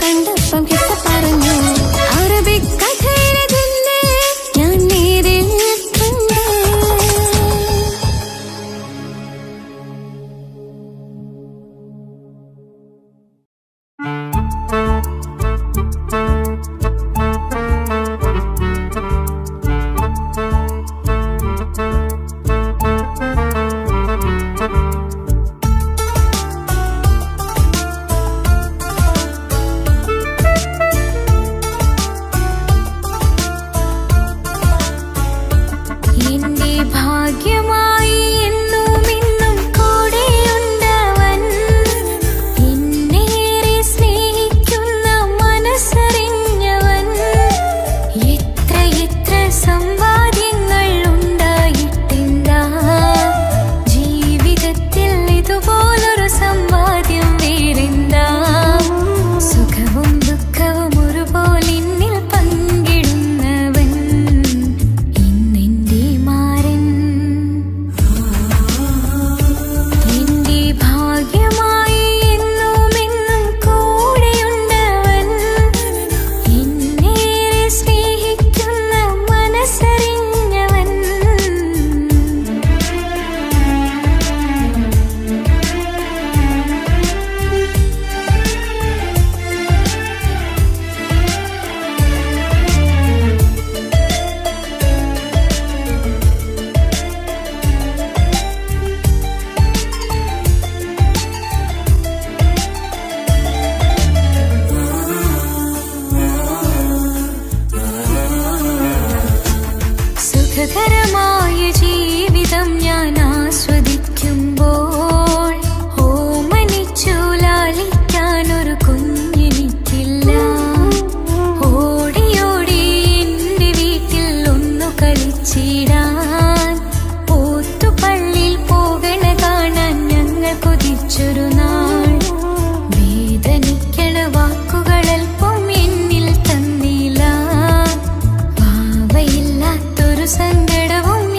കണ്ടപ്പം കിട്ട പറഞ്ഞു അറബിക് കഥയിലെ ഞാൻ സുഖകരമായ ജീവിതം ഞാൻ ആസ്വദിക്കുമ്പോൾ ഓമനിച്ചു ലാളിക്കാനൊരു കുഞ്ഞെനിക്കില്ല. ഓടി ഓടി എന്റെ വീട്ടിൽ ഒന്നു കളിച്ചിടാൻ പോത്തുപള്ളിയിൽ പോകണ കാണാൻ ഞങ്ങൾ കൊതിച്ചൊരു നാൾ. വേദനിക്കണ വാക്കുകളൽപ്പം എന്നിൽ തന്നില്ല. വാവയില്ലാത്തൊരു സങ്കടവും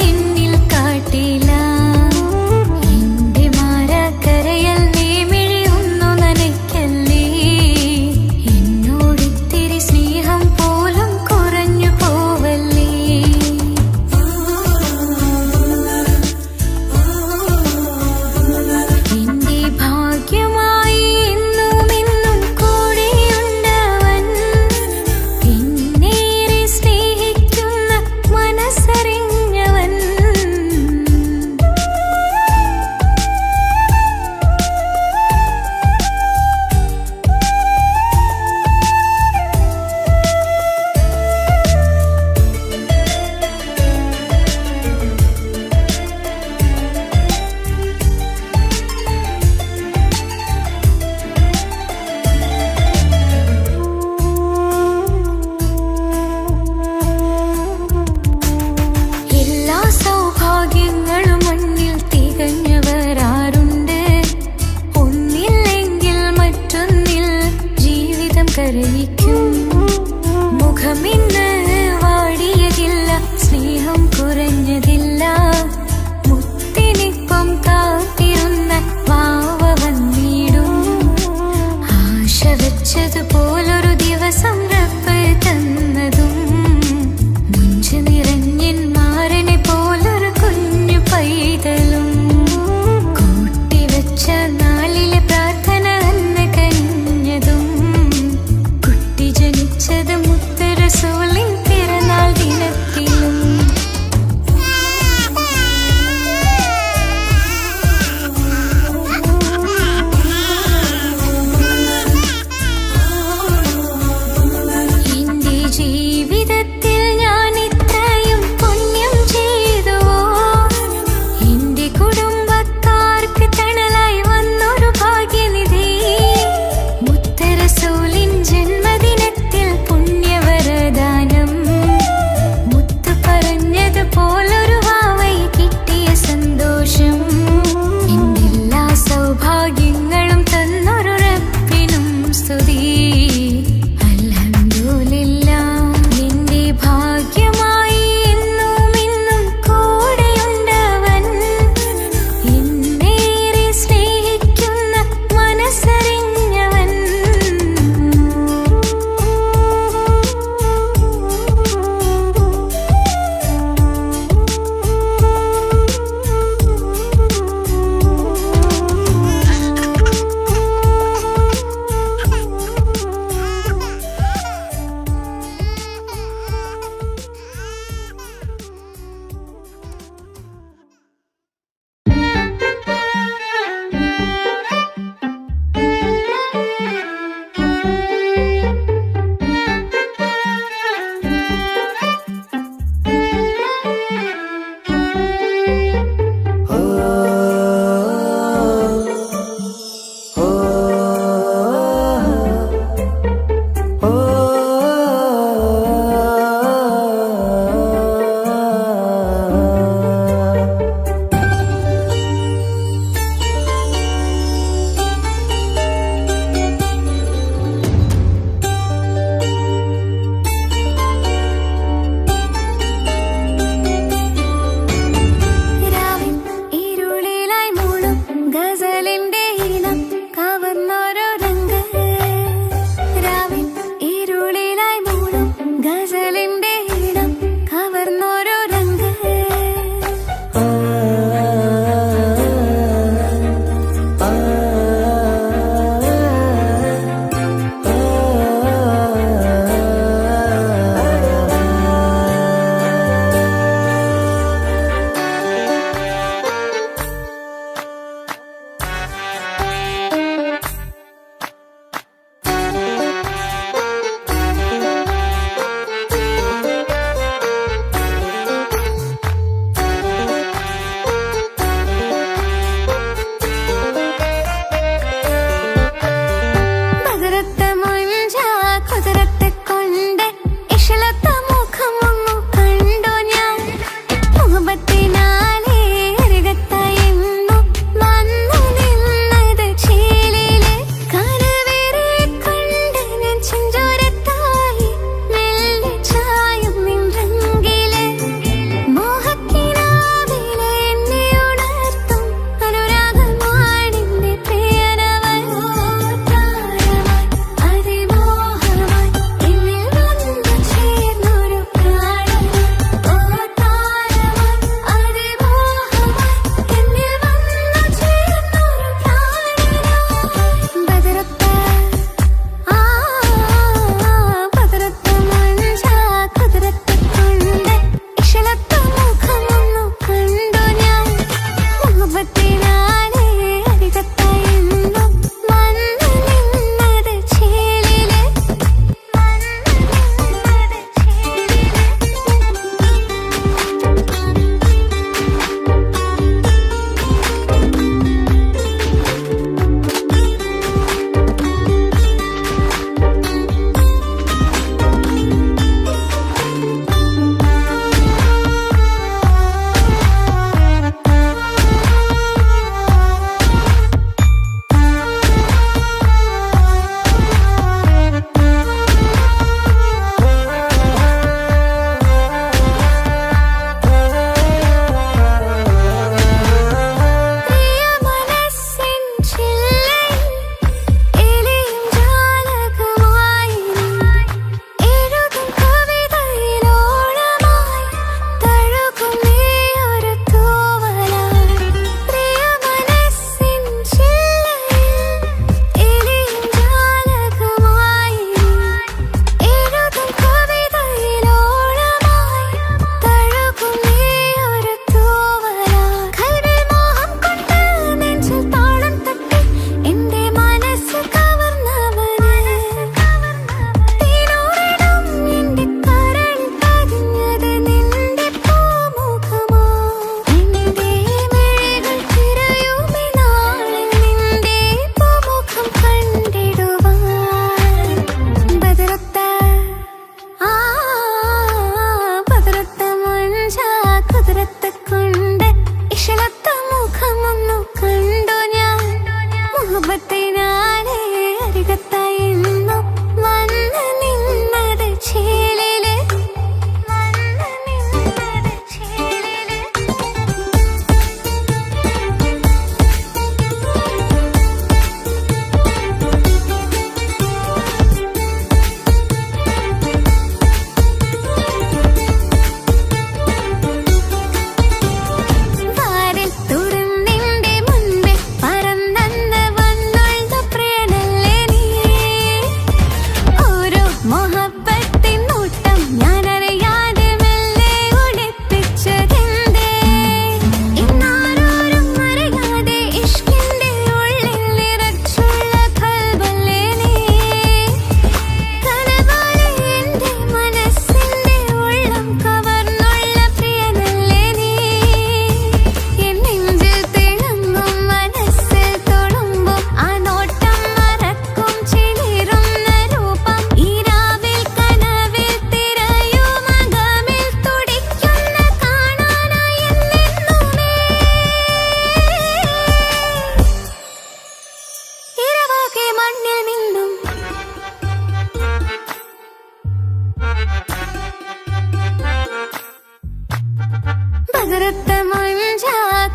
കുതിരത്തെ മഞ്ച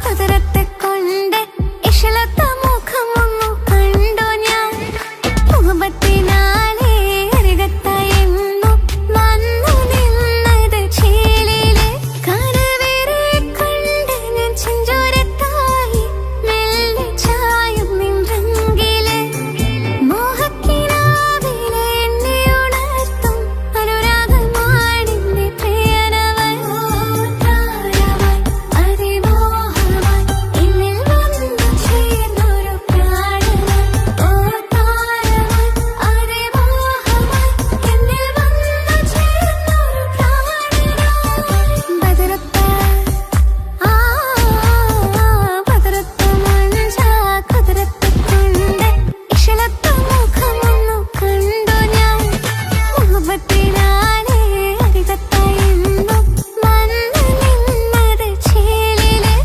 കുതിരത്തെ കൊണ്ട് ഇഷലത്തെ മുഖമൊന്നു കണ്ടു ഞാൻ മുഹബത്തിനാലേ അരികത്തായെന്നു വന്നു നിന്നത് ചേലിലെ കനവേറെ കണ്ട് ഞാൻ ചെഞ്ചോരത്തായി മെല്ലെ ചായും നിൻറങ്കിലെ മോഹക്കിനാവിലെ എന്നെ ഉണർത്തും അനുരാഗമാണിന്റെ പ്രിയനവൻ താരമായി അതിമോഹമായി എന്നിൽ വന്നു ചേർന്നൊരു പ്രാണനായി താരമായി അതിമോഹമായി എന്നിൽ വന്നു ചേർന്നൊരു പ്രാണനായി ബദറത്ത ബദറത്ത മഞ്ച കുതിരത്തെ കൊണ്ട് ഇഷലത്തെ മുഖമൊന്നു കണ്ടു ഞാൻ മുഹബത്തിനാലേ അരികത്തായെന്നു വന്നു നിന്നത് ചേലിലെ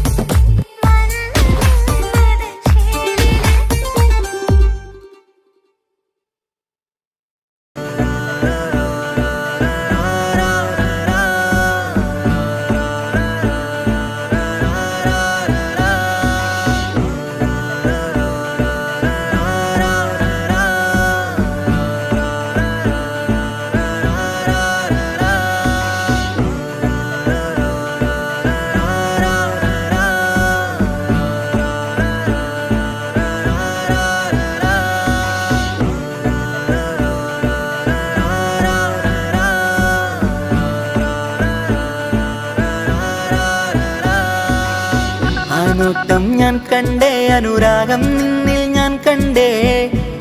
നോട്ടം ഞാൻ കണ്ടേ അനുരാഗം നിന്നിൽ ഞാൻ കണ്ടേ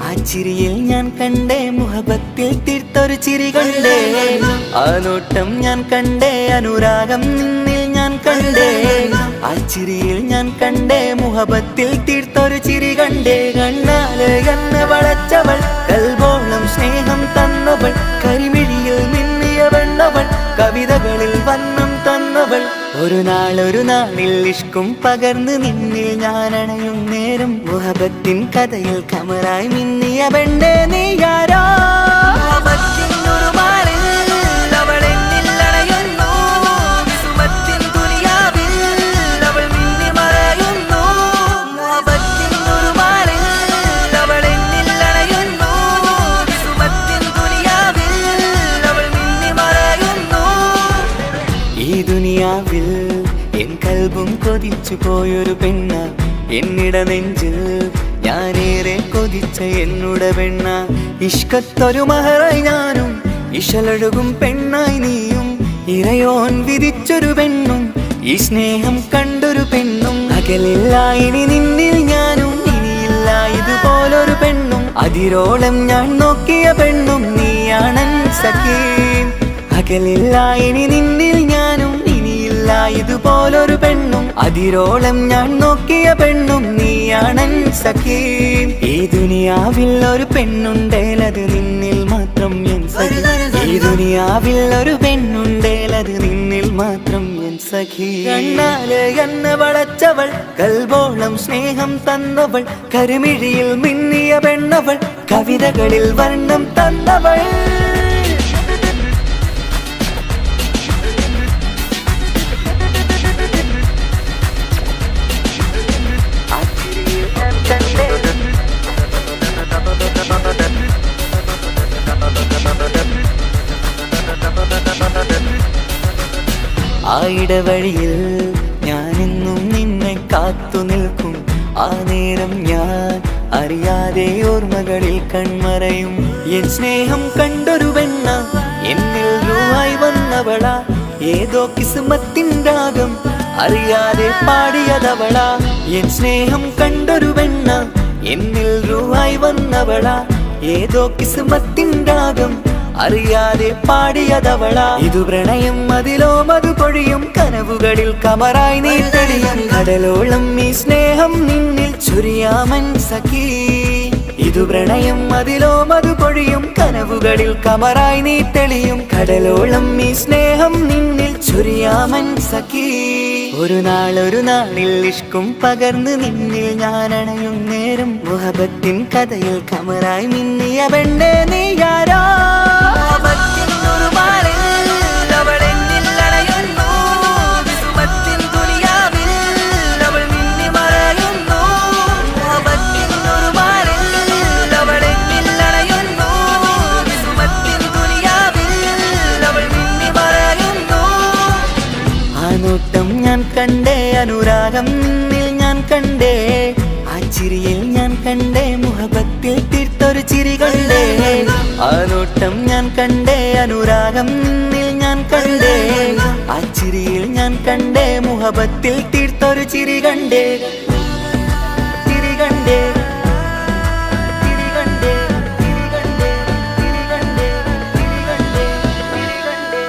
ആ ചിരിയിൽ ഞാൻ കണ്ടേ മുഹബത്തിൽ തീർത്തൊരു ചിരി കണ്ടേ ആ നോട്ടം ഞാൻ കണ്ടേ അനുരാഗം നിന്നിൽ ഞാൻ കണ്ടേ ആ ചിരിയിൽ ഞാൻ കണ്ടേ മുഹബത്തിൽ തീർത്തൊരു ചിരി കണ്ടേ കണ്ണാല് എന്നെ വളച്ചവൾ കൽബോളം സ്നേഹം തന്നവൾ കരിമിഴിയിൽ മിന്നിയ വെണ്ണവൾ കവിതകളിൽ വന്നം തന്നവൾ ഒരു നാളിൽ ഇഷ്കും പകർന്ന് നിന്നിൽ ഞാൻ അണയും നേരം മുഹബത്തിൻ കഥയിൽ കമറായി മിന്നിയ പെണ്ണേ നീയാരോ എൻ കൽബും കൊതിച്ചു പോയൊരു പെണ്ണ എന്നിട നെഞ്ചിൽ ഞാനേറെ കൊതിച്ച എന്നുട പെണ്ണ ഇഷ്കത്തൊരു മഹറായി ഞാനും ഇശലൊഴുകും പെണ്ണായി നീയും ഇറയോൻ വിധിച്ചൊരു പെണ്ണും ഈ സ്നേഹം കണ്ടൊരു പെണ്ണും അകലില്ല ഇനി നിന്നിൽ ഞാനും ഇനിയില്ല ഇതുപോലൊരു പെണ്ണും അതിരോളം ഞാൻ നോക്കിയ പെണ്ണും നീയാണൻ സഖീ അകലില്ല ഇനി നിന്നിൽ ഞാനും ഇതുപോലൊരു പെണ്ണും അതിരോളം ഞാൻ നോക്കിയ പെണ്ണും നീയാണൻ സഖീ ഈ ദുനിയാവിൽ ഒരു പെണ്ണുണ്ടേലത് നിന്നിൽ മാത്രം എൻ സഖി ഈ ദുനിയാവിൽ ഒരു പെണ്ണുണ്ടേലത് നിന്നിൽ മാത്രം എൻ സഖി കണ്ണാല് എന്നെ വളച്ചവൾ കൽബോളം സ്നേഹം തന്നവൾ കരിമിഴിയിൽ മിന്നിയ പെണ്ണവൾ കവിതകളിൽ വർണ്ണം തന്നവൾ ആ ഇടവഴിയിൽ ഞാനെന്നും നിന്നെ കാത്തു നിൽക്കും ആ നേരം ഞാൻ അറിയാതെ ഓർമ്മകളിൽ കൺമറയും എൻ സ്നേഹം കണ്ടൊരു പെണ്ണ എന്നിൽ രൂപായി വന്നവളാ ഏതോ കിസ്മത്തിൻ രാഗം അറിയാതെ പാടിയതവളാ എൻ സ്നേഹം കണ്ടൊരു പെണ്ണ എന്നിൽ രൂപായി വന്നവളാ ഏതോ കിസ്മത്തിൻ രാഗം അറിയാതെ പാടിയതവളാ ഇതു പ്രണയം അതിലോ മധു പൊഴിയും കനവുകളിൽ കമറായി നീ തെളിയും കടലോളം ഈ സ്നേഹം നിന്നിൽ ചൊരിയാമൻ സഖീ ഇതു പ്രണയം അതിലോ മധു പൊഴിയും കനവുകളിൽ കമറായി നീ തെളിയും കടലോളം ഈ സ്നേഹം നിന്നിൽ ചൊരിയാമൻ സഖീ ഒരു നാളിൽ ഇഷ്കും പകർന്ന് നിന്നിൽ ഞാൻ അണയും നേരം മുഹബത്തിൻ കഥയിൽ കമറായി മിന്നിയ പെണ്ണേ നീയാരോ ൊരു അനുരാഗം നിന്നിൽ ഞാൻ കണ്ടേ, ആ ചിരിയിൽ ഞാൻ കണ്ടേ മുഹബത്തിൽ തീർത്തൊരു ചിരി കണ്ടേ. ആ നോട്ടം ഞാൻ കണ്ടേ, അനുരാഗം നിന്നിൽ ഞാൻ കണ്ടേ, ആ ചിരിയിൽ ഞാൻ കണ്ടേ മുഹബത്തിൽ തീർത്തൊരു ചിരി കണ്ടേ. ചിരി കണ്ടേ, ചിരി കണ്ടേ, ചിരി കണ്ടേ, ചിരി കണ്ടേ, ചിരി കണ്ടേ, ചിരി കണ്ടേ.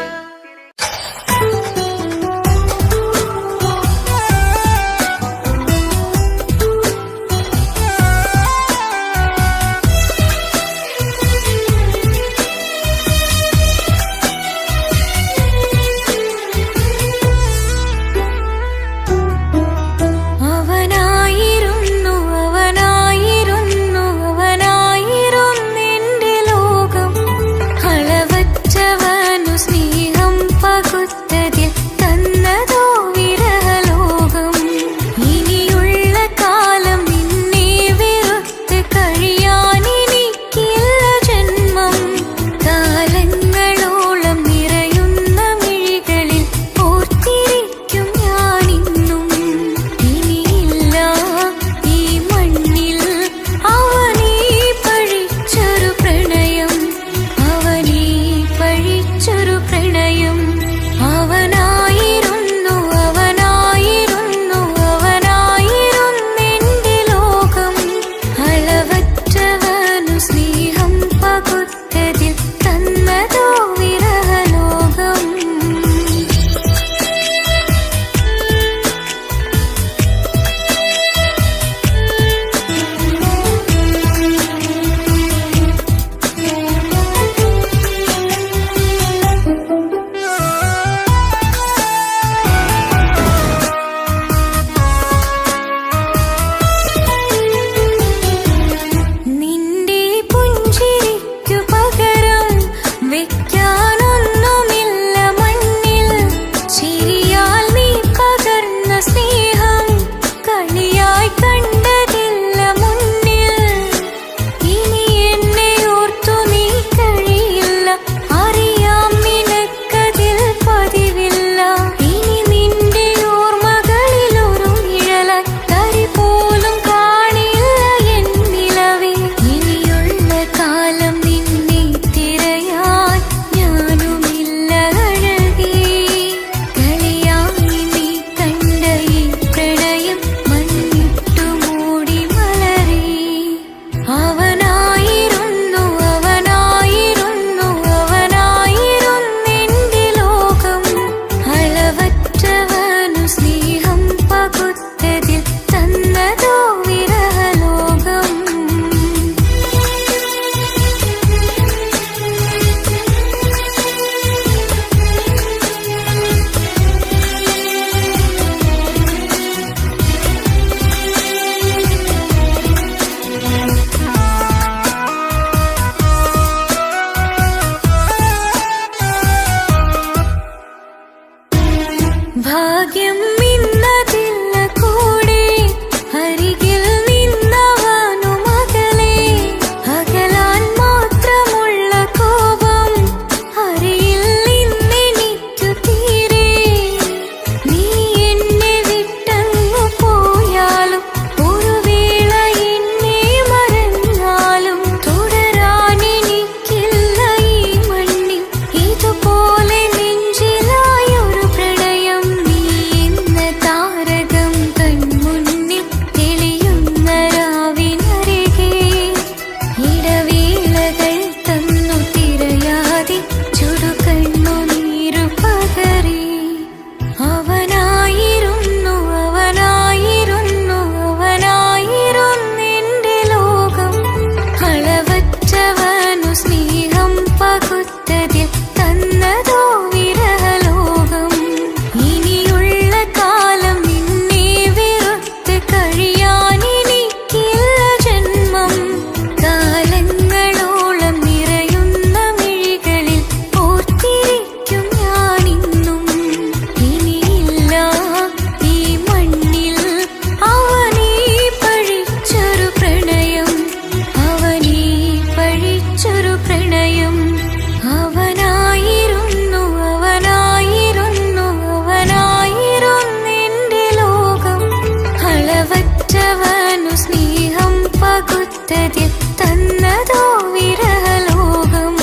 പകുത്തതിൽ തന്നതോ വിരഹലോകം.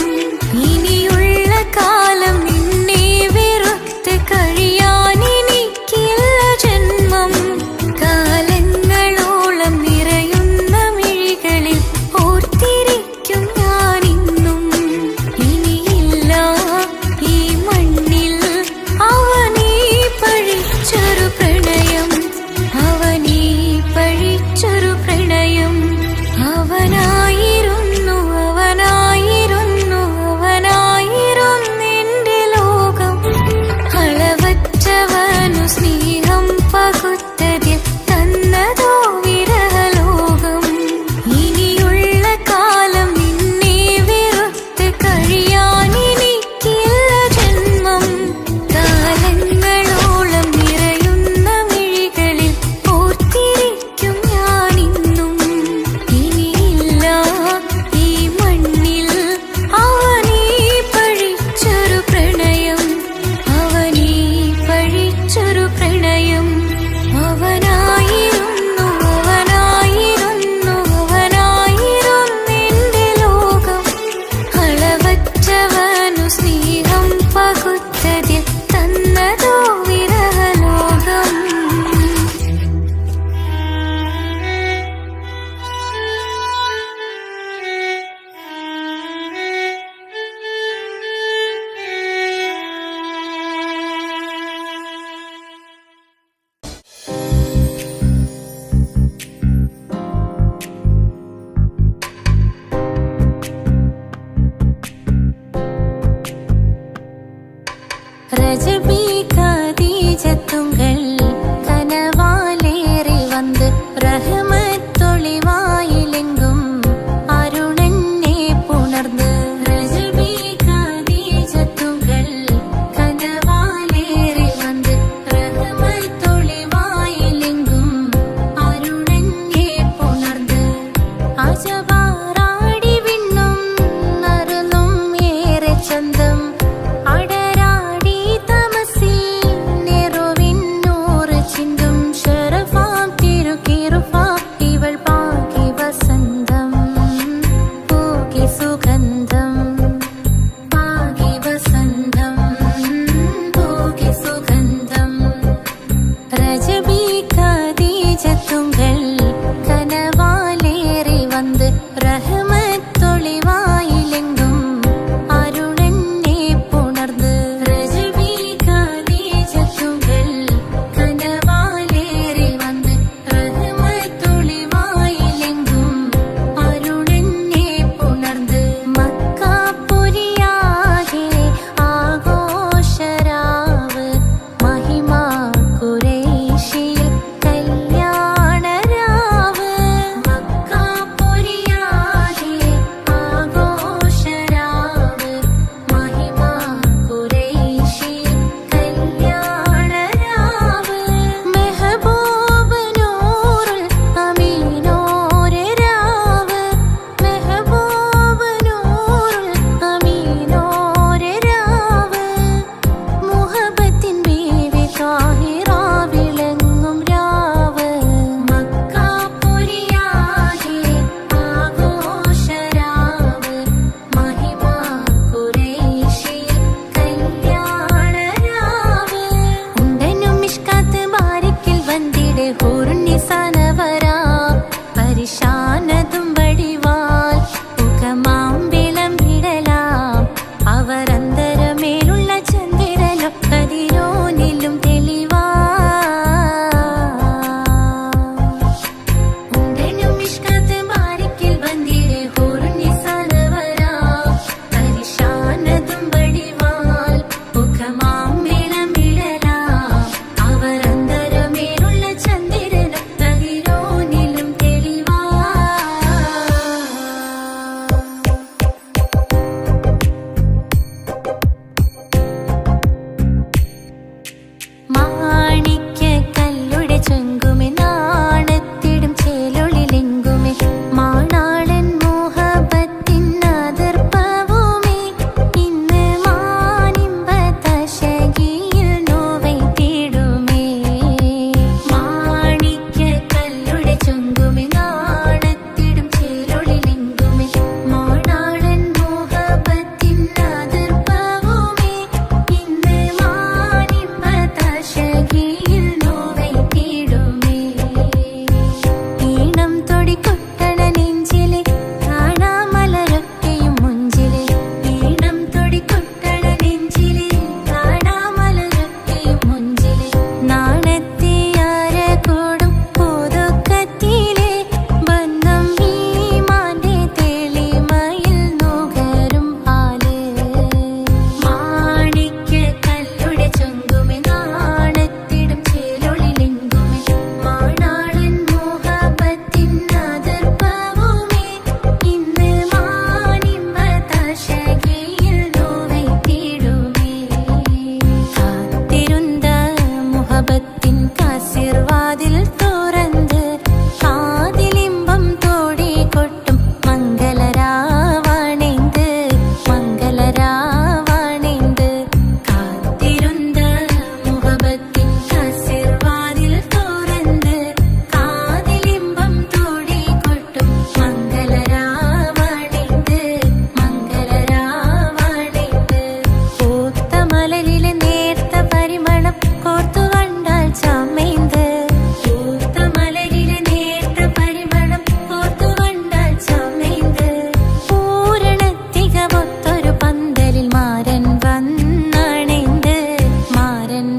ഇനിയുള്ള കാലം നിന്നെ വെറുത്ത് കഴിയാനെനിക്കില്ല ജന്മം. കാലങ്ങളോളം നിറയുന്ന മിഴികളിൽ ഓർത്തിരിക്കും ഞാനിന്നും. ഇനിയില്ല ഈ മണ്ണിൽ അവനീ പഴിച്ചൊരു പ്രണയം, അവനീ പഴിച്ചൊരു പ്രണയം. അവനായിരുന്നു അവനായിരുന്നു അവനായിരുന്നെന്റെ ലോകം. അളവറ്റവനു സ്നേഹം പകുത്തതിൽ തന്നതോ വിരഹലോകം. ഇനിയുള്ള കാലം നിന്നെ വെറുത്ത് കഴിയാനെനിക്കില്ല ജന്മം. കാലങ്ങളോളം നിറയുന്ന മിഴികളിൽ ഓർത്തിരിക്കും ഞാനിന്നും. ഇനിയില്ല ഈ മണ്ണിൽ അവനീ പഴിച്ചൊരു പ്രണയം, അവനീ പഴിച്ചൊരു പ്രണയം. അവനായിരുന്നു അവനായിരുന്നു അവനായിരുന്നെന്റെ ലോകം. അളവറ്റവനു സ്നേഹം പകുത്തതിൽ തന്നതോ വിരഹലോകം. रजबी का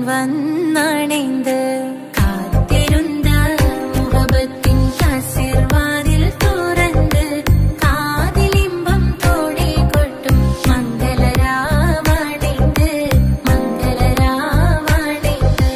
വന്നണൈந்து കാത്തിരുന്ന മുഹബത്തിൻ കസിർവാതിൽ തുറന്ന് കാതിലിമ്പം തോടി കൊട്ടും മംഗളരാവണൈந்து മംഗളരാവണൈந்து.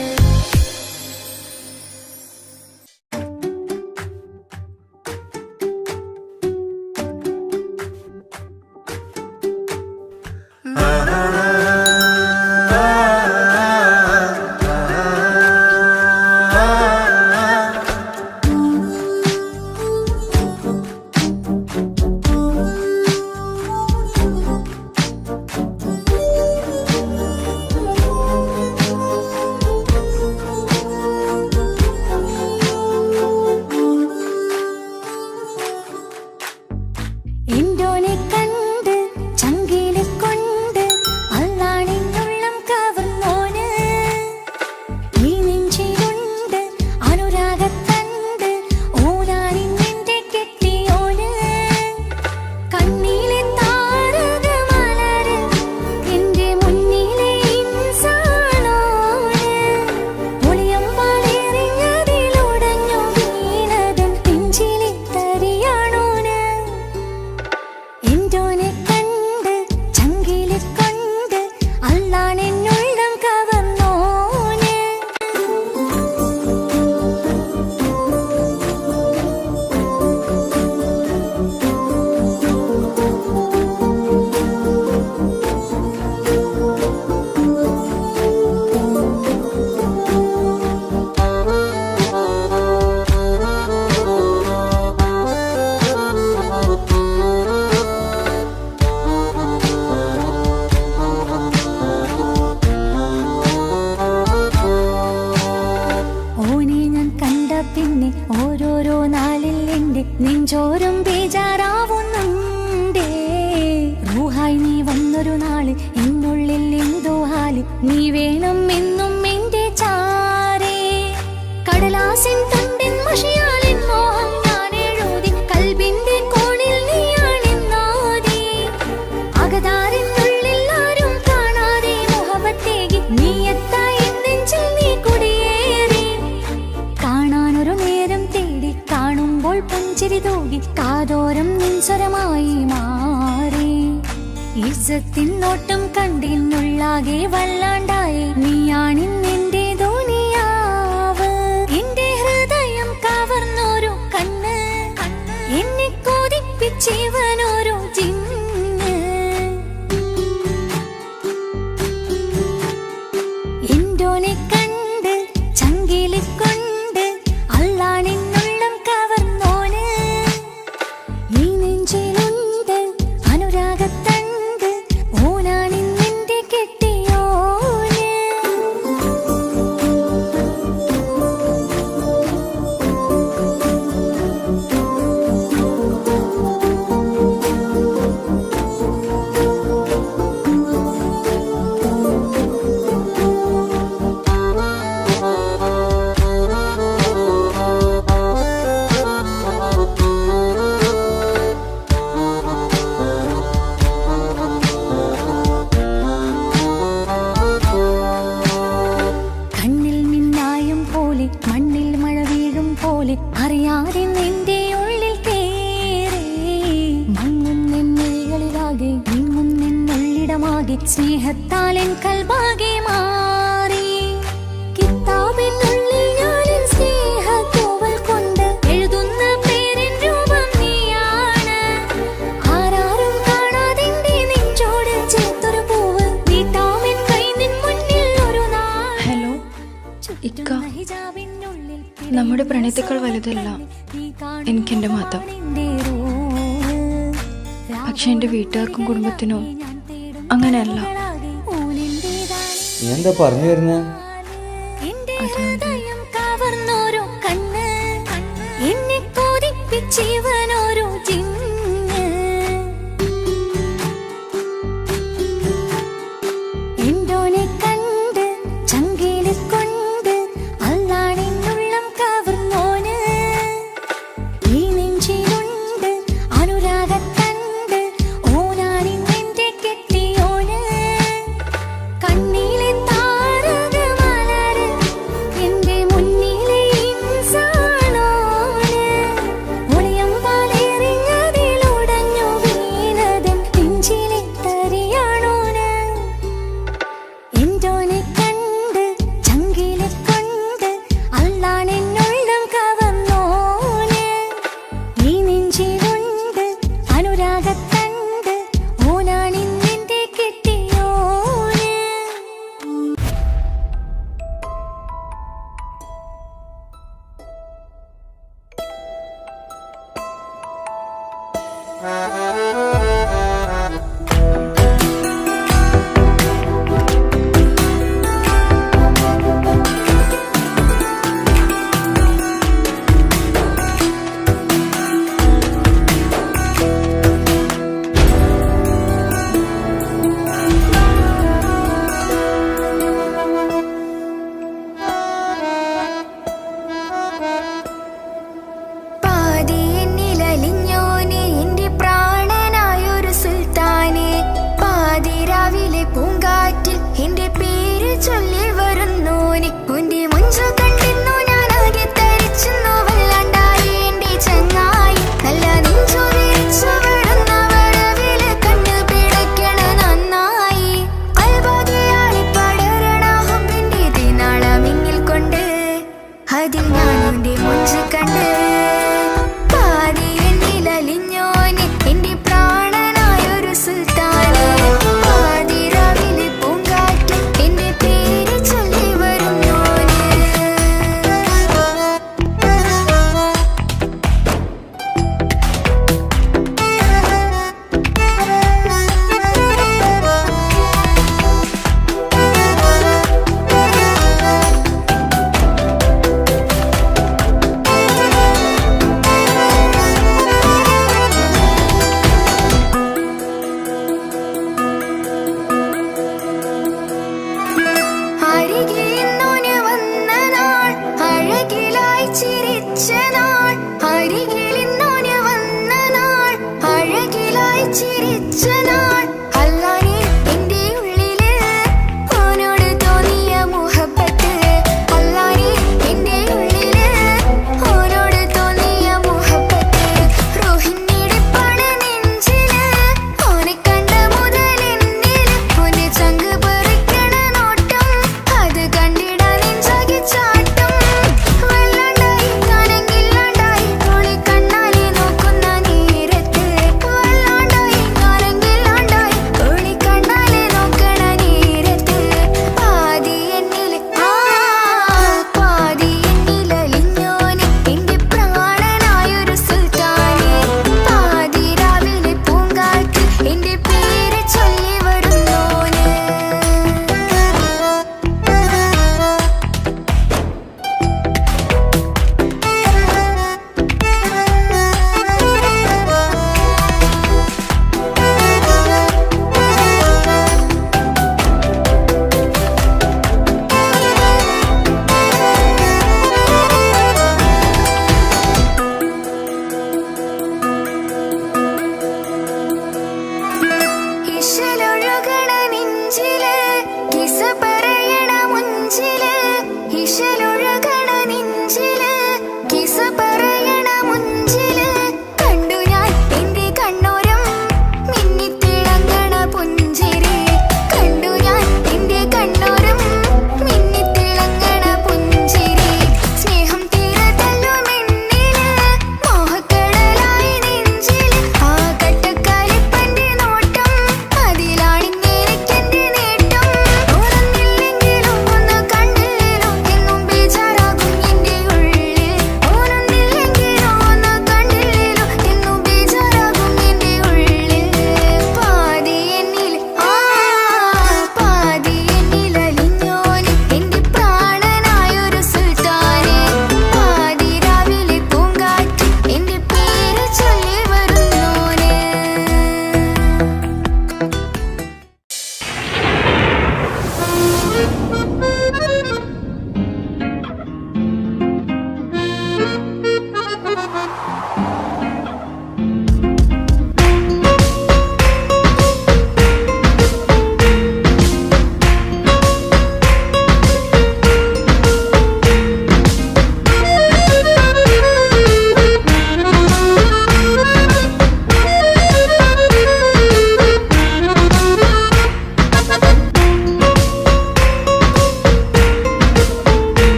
എന്തോനെ കണ്ട് ചങ്കിലെ കൊണ്ട് അല്ലാണിന്നുള്ളം കവർന്നോന് ഈ നെഞ്ചിലുണ്ട് അനുരാഗത്തണ്ട് ഓരാനിന്നെന്റെ കെട്ടിയോന് കണ്ണിലെ താരകമലര് എന്റെ മുന്നിലെ ഇൻസാണോന് ഒളിയമ്പാലെറിഞ്ഞതിലുടഞ്ഞു വീണതൻ നെഞ്ചിലെ തരിയാണോന് എന്തോനെ കണ്ട് ചങ്കിലെ കൊണ്ട് അല്ലാണെന്നുള്ളം കവർന്നോന്. ഓനെ ഞാൻ കണ്ട പിന്നെ ഓരോരോ നാളിൽ എന്റെ നെഞ്ചോരം ബേജാറാവുന്നുണ്ടേ. റൂഹായി നീ വന്നൊരു നാള് എന്നുള്ളിൽ എന്തോ ഹാല് നീ വേണം എന്നും എന്റെ ചാരേ. കടലാസിൻ തണ്ടിൻ മഷിയാലിൻ മോഹം ഞാൻ എഴുതി കൽബിന്റെ കോണിൽ നീയാണെന്നോതി അകതാരിനുള്ളിൽ ആരും കാണാതെ മുഹബത്തേകി നീ എത്തായി നെഞ്ചിൽ നീ കുടിയേറി. കാണാനൊരു നേരം തേടി കാണുമ്പോൾ പുഞ്ചിരി തൂകി കാതോരം നിൻസ്വരമായി മാറി. ഇസ്സത്തിൻ നോട്ടം കണ്ടിന്നുള്ളാകെ വല്ലാണ്ടായി നീയാണിന്നെന്റെ ദുനിയാവ്. എന്റെ ഹൃദയം കവർന്നോരു കണ്ണ് എന്നെ കൊതിപ്പിച്ചിവനോരു ജിന്ന്. എന്തോനെ കണ്ട് ചങ്കിലെ കൊണ്ട് അല്ലാണെന്നുള്ളം കവർന്നോന് ഈ നെഞ്ചിലുണ്ട് അനുരാഗത്തണ്ട് ഓനാണിന്നെന്റെ കെട്ടിയോന്. കണ്ണിൽ മിന്നായം പോലെ മണ്ണിൽ മഴ വീഴും പോലെ അറിയാതെ നിന്റെ ഉള്ളിൽ കേറി മങ്ങുന്നെന്നുള്ളിലാകെ നീങ്ങുന്നെന്നുള്ളിടമാകെ സ്നേഹത്താൽ എൻ കൽബാകെ മാറി. കിതാബിനുള്ളിൽ ഞാനെൻ സ്നേഹത്തൂവൽ കൊണ്ട് എഴുതുന്ന പേരിൻ രൂപം നീയാണ്. ആരാരും കാണാതെന്റെ നെഞ്ചോട് ചേർത്തൊരു പൂവ് വീട്ടാമെൻ കൈ നിൻ മുന്നിൽ ഒരു നാൾ. ഹലോ ഇക്ക, നമ്മുടെ പ്രണയത്തേക്കാൾ വലുതല്ല എനിക്കെന്റെ മതം. പക്ഷെ എന്റെ വീട്ടുകാർക്കും കുടുംബത്തിനോ അങ്ങനെയല്ല. നീ എന്താ പറഞ്ഞു വരുന്നേ? എന്റെ ഹൃദയം കവർന്നോരു കണ്ണ് എന്നെ കൊതിപ്പിച്ചിവനോരു ജിന്ന്. എന്തോനെ കണ്ട് ചങ്കിലെ കൊണ്ട് അല്ലാണെന്നുള്ളം കവർന്നോന് ഈ നെഞ്ചിലുണ്ട് അനുരാഗത്തണ്ട് ഓനാണിന്നെന്റെ കെട്ടിയോന്. കണ്ണിലെ താരകമലര് കണ്ണാലെ നോക്കുന്ന നേരത്ത് വല്ലാണ്ടായി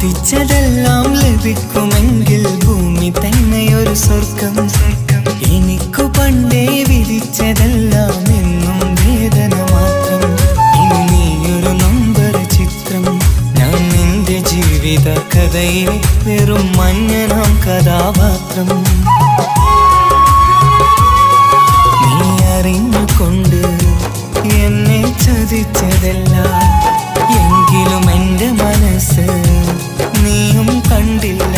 കൊതിച്ചതെല്ലാം ലഭിക്കുമെങ്കിൽ ഭൂമി തന്നെയൊരു സ്വർഗം. എനിക്കു പണ്ടേ വിധിച്ചതെല്ലാം എന്നും വേദന മാത്രം. ഇനി നീയൊരു നമ്പർ ചിത്രം, ഞാൻ നിന്റെ ജീവിത കഥയിലെ വെറും മഞ്ഞനാം കഥാപാത്രം. നീ അറിഞ്ഞുകൊണ്ട് എന്നെ ചതിച്ചതല്ല, എങ്കിലും എൻ്റെ മനസ്സ് നീയും കണ്ടില്ല.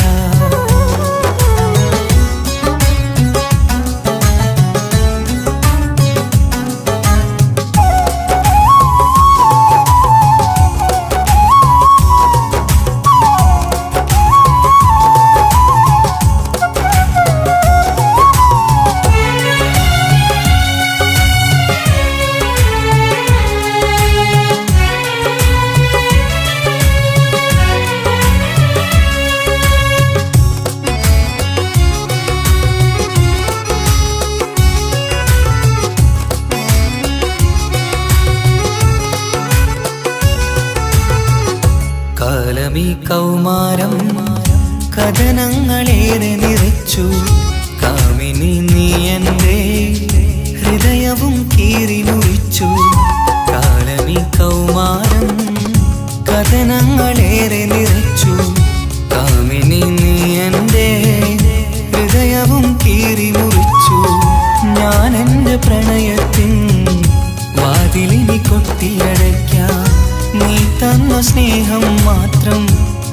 കാലമീ കൗമാരം കഥനങ്ങളേറെ നിറച്ചു. കാമിനി നീ എൻ്റെ ഹൃദയവും കീറി മുറിച്ചു. കാലമീ കൗമാരം കഥനങ്ങളേറെ നിറച്ചു. കാമിനി നീ എൻ്റെ ഹൃദയവും കീറി മുറിച്ചു. ഞാൻ എൻ്റെ പ്രണയത്തിൻ വാതിലിനി കൊട്ടിയടയ്ക്കാം. നീ തന്ന സ്നേഹം മാത്രം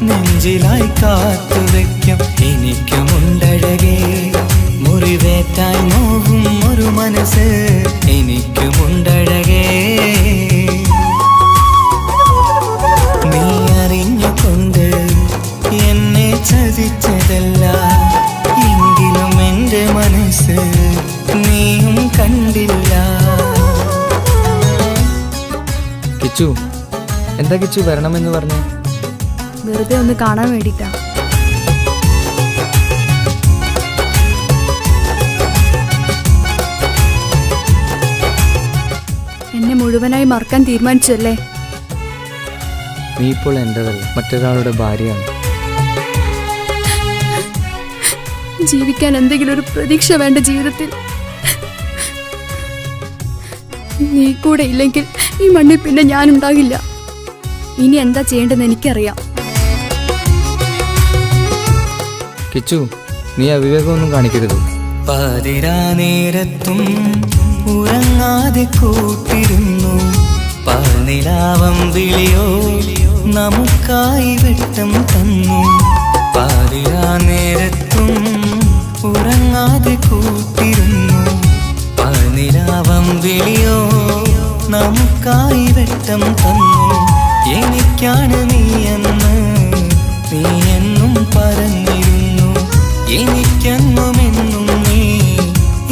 നെഞ്ചിലായി കാത്തുവെക്കാം. എനിക്കുമുണ്ടഴകേ മുറിവേറ്റായി നോവും ഒരു മനസ്സ്, എനിക്കുമുണ്ടഴകേ. നീ അറിഞ്ഞുകൊണ്ട് എന്നെ ചതിച്ചതല്ല, എങ്കിലും എൻ്റെ മനസ്സ് നീയും കണ്ടില്ല. കിച്ചു, എന്താ കിച്ചു വരണമെന്ന് പറഞ്ഞു? വെറുതെ ഒന്ന് കാണാൻ വേണ്ടിട്ടാ. എന്നെ മുഴുവനായി മറക്കാൻ തീരുമാനിച്ചല്ലേ? നീ ഇപ്പോൾ എൻ്റെതല്ല, മറ്റൊരാളുടെ ഭാര്യയാണ്. ജീവിക്കാൻ എന്തെങ്കിലും ഒരു പ്രതീക്ഷ വേണ്ട ജീവിതത്തിൽ. നീ കൂടെ ഇല്ലെങ്കിൽ ഈ മണ്ണിൽ പിന്നെ ഞാനുണ്ടാകില്ല. ഇനി എന്താ ചെയ്യേണ്ടതെന്ന് എനിക്കറിയാം. കിച്ചു, നീ അവിവേകമൊന്നും കാണിക്കരുത്. പാതിരാ നേരത്തും ഉറങ്ങാതെ കൂട്ടിരുന്നു. പാൽനിലാവം വിളിയോ നമുക്കായി വെട്ടം തന്നു. പാതിരാ നേരത്തും ഉറങ്ങാതെ കൂട്ടിരുന്നു. പാൽനിലാവം വിളിയോ നമുക്കായി വെട്ടം തന്നു. എനിക്കാണ് നീയെന്ന് നീ എന്നും പറഞ്ഞിരുന്നു. എനിക്കെന്നുമെന്നും നീ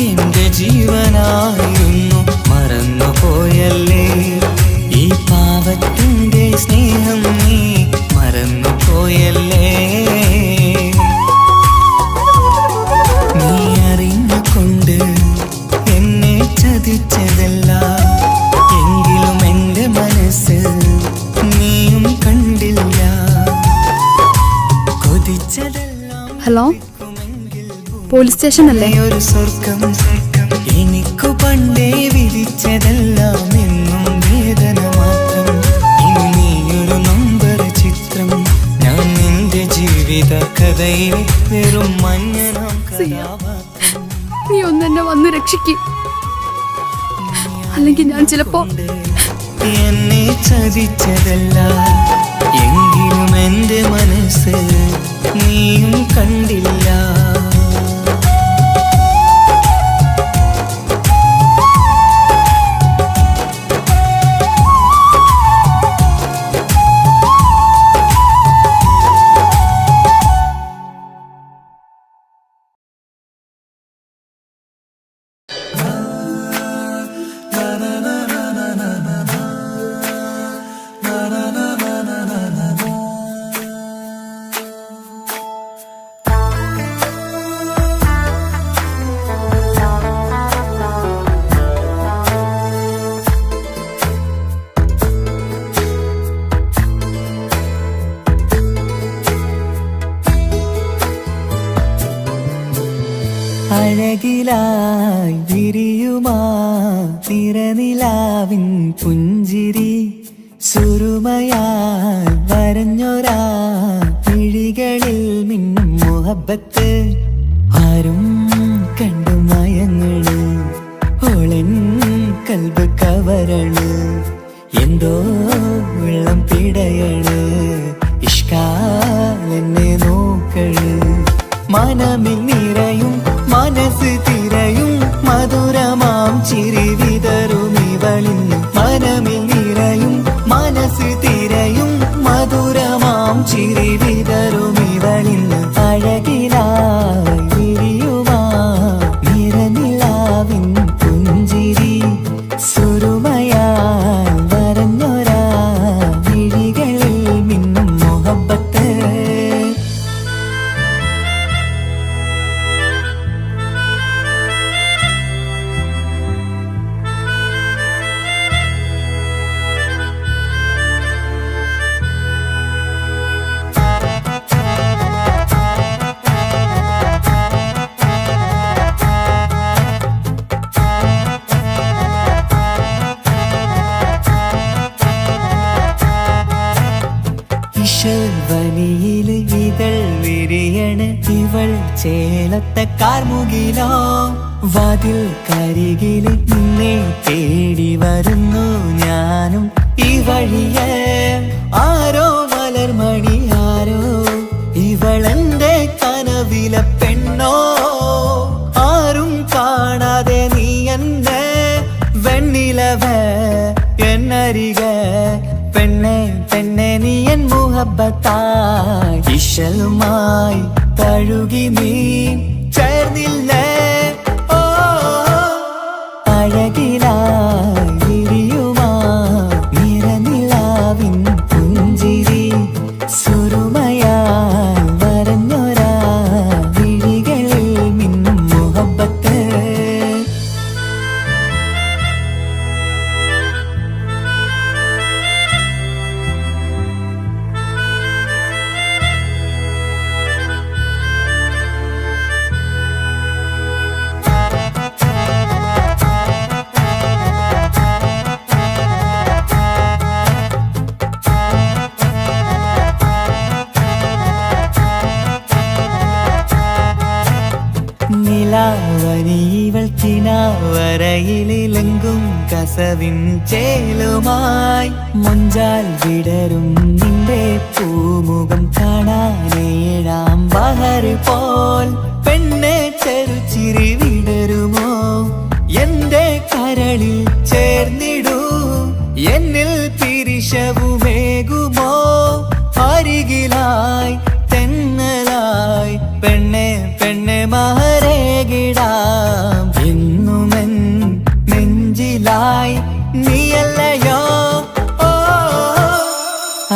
എൻ്റെ ജീവനായിരുന്നു. മറന്നുപോയല്ലേ ഈ പാവത്തിൻ്റെ സ്നേഹം, നീ മറന്നുപോയല്ലേ. നീ അറിഞ്ഞുകൊണ്ട് എന്നെ ചതിച്ചതല്ല, എങ്കിലും എൻ്റെ മനസ്സ് നീയും കണ്ടില്ല. കൊതിച്ചതെല്ലാം ഹലോ, പോലീസ് സ്റ്റേഷൻ അല്ലേ? ഒരു സ്വർഗം. എനിക്കു പണ്ടേ വിധിച്ചതെല്ലാം എന്നും വേദന മാത്രം. ഇനി നീയൊരു നമ്പർ ചിത്രം, ഞാൻ നിന്റെ ജീവിത കഥയിലെ വെറും മഞ്ഞനാം കഥാപാത്രം. നീ ഒന്നെന്നെ വന്ന് രക്ഷിക്ക്, അല്ലെങ്കിൽ ഞാൻ ചിലപ്പോ. എന്നെ ചതിച്ചതല്ല, എങ്കിലും എൻ്റെ മനസ്സ് നീയും കണ്ടില്ല. അഴകിലായി വിരിയുമാ തിരനിലാവിൻ പുഞ്ചിരി സുരുമയാൽ വരഞ്ഞൊരാ വിഴികളിൽ മിന്നും മുഹബത്ത് ആരും കണ്ടു മയങ്ങള് ഓളൻ കൽബ് കവരണ് എന്തോ വെള്ളം പിടയണ് ഇഷ്കാലെന്നെ നോക്കള് മനമിൽ നിറയും മനസ്സ് തിരയും മധുരമാം ചിരി വിതറും ഇവളിന്ന് മനമിൽ നിറയും മനസ്സ് തിരയും മധുരമാം ചിരി വിതറും ഇവളിന്ന് അഴകിലായി വിരിയുമാ നിറനിലാവിൻ പുഞ്ചിരി സുരുമയാൽ വരഞ്ഞൊരാ വിഴികളിൽ മിന്നും മുഹബത്ത് വനിയില് ഇതൾ വിരിയണ് ഇവൾ ചേലത്ത കാർമുകിലോ വാതിൽ കരികില് നിന്നെ തേടി വരുന്നു ഞാനും ഈ വഴിയെ ആരോ മലർമണി ആരോ ഇവളെന്റെ കനവിലെ പെണ്ണോ ആരും കാണാതെ നീ എന്നെ വെണ്ണിലവ എന്നരിക പെണ്ണെ പെണ്ണെ നീ എൻ മുഹബത്തായി ഇശലുമായി തഴുകി നീ ചേർന്നില്ലേ ഓ അഴകിലായി വിരിയുമാ നിറനിലാവിൻ പുഞ്ചിരി സുരുമയാൽ വരഞ്ഞൊരാ വിഴികളിൽ മിന്നും മുഹബത്ത് നിലാവനിവൾ കിനാവരയിലെങ്കും കസവിൻ ചേലുമായി മുഞ്ചാൽ വിടരും നിന്റെ പൂമുഖം കാണാനേഴാം ബഹർ പോൽ പെണ്ണെ ചെറുചിരി വിടരുമോ എന്റെ കരളിൽ ചേർന്നിടൂ എന്നിൽ പിരിശവുമേകുമോ അരികിലായി തെന്നലായി പെണ്ണെ പെണ്ണെ മഹരേകിടാം എന്നുമെൻ നെഞ്ചിലായി നീയല്ലയോ ഓ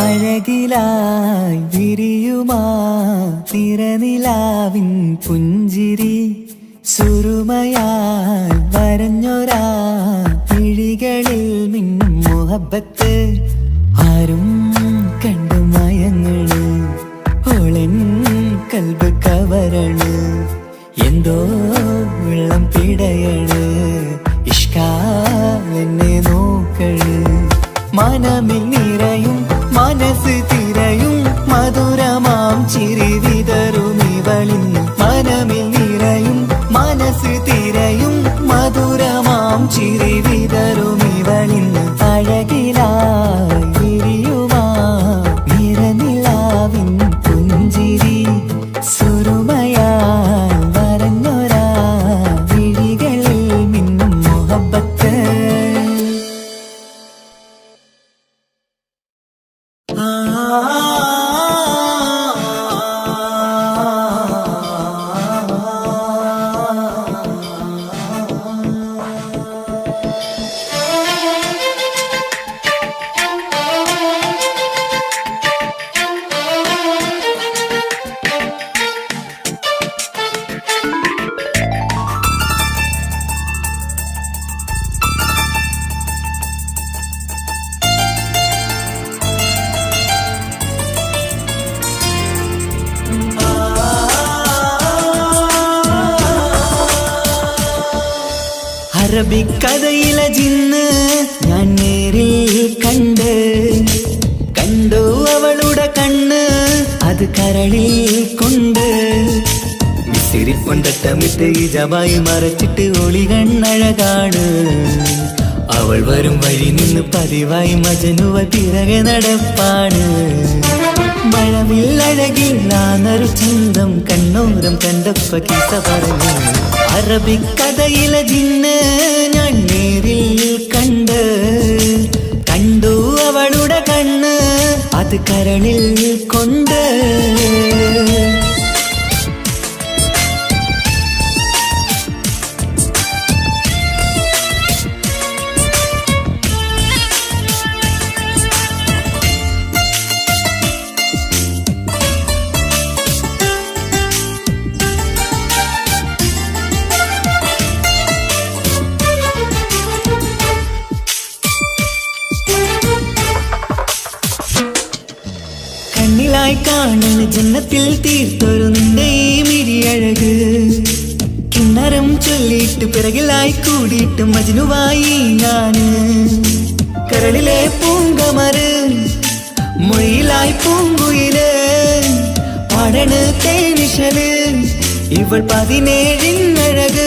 അഴകിലായി വിരിയുമാ തിരനിലാവിൻ പുഞ്ചിരി സുരുമയാൽ വരഞ്ഞൊരാ വിഴികളിൽ മിന്നും മുഹബത്ത് ആരും കണ്ടു മയങ്ങള് ഓളൻ കൽബ് കവരണ് എന്തോ വെള്ളം പിടയണ് ഇഷ്കാലെന്നെ നോക്കള് മനമിൽ നിറയും മനസ്സ് തിരയും മധുരമാം ചിരി വിതറും ഇവളിന്ന് മനമിൽ നിറയും മനസ്സ് തിരയും മധുരമാം ചിരി വിതറും ഇവളിന്ന് അഴകിലായി വിരിയുമാ നിറനിലാവിൻ പുഞ്ചിരി സുരുമയാൽ വരഞ്ഞൊരാ വിഴികളിൽ മിന്നും മുഹബത്ത് ആ അറബിക്കഥയിലെ ജിന്ന് ഞാൻ നേരിൽ കണ്ടു അവളുടെ കണ്ണ് അത് കരളിൽ കൊണ്ട് വിസിരിപ്പൊണ്ടട്ടമിട്ട് ഈ ജബായി മറച്ചിട്ട് ഒളി കണ്ണഴകാണ് അവൾ വരും വഴി നിന്ന് പതിവായി മജനുവ പിറകെ നടപ്പാണ് മഴവില്ലഴകില്ലാന്നൊരു ചന്തം കണ്ണോരം കണ്ടപ്പ കീസ പറഞ്ഞു അറബിക്കഥയിലെ ജിന്ന് ഞാൻ നേരിൽ കണ്ടു അവളുടെ കണ്ണ് അത് കരളിൽ കൊണ്ട് കണ്ണിലായി കാണുന്ന ജന്നത്തിൽ തീർത്തൊരു നിന്റെ ഈ മിഴിയഴക് കിണ്ണരം ചൊല്ലിയിട്ട് പിറകിലായി കൂടിയിട്ട് മജ്നുവായി ഞാന് കരളിലെ പൂങ്കമറ് മൊഴിയിലായി പൂങ്കുയില് പാടണ് തേനിശല് ഇവൾ 17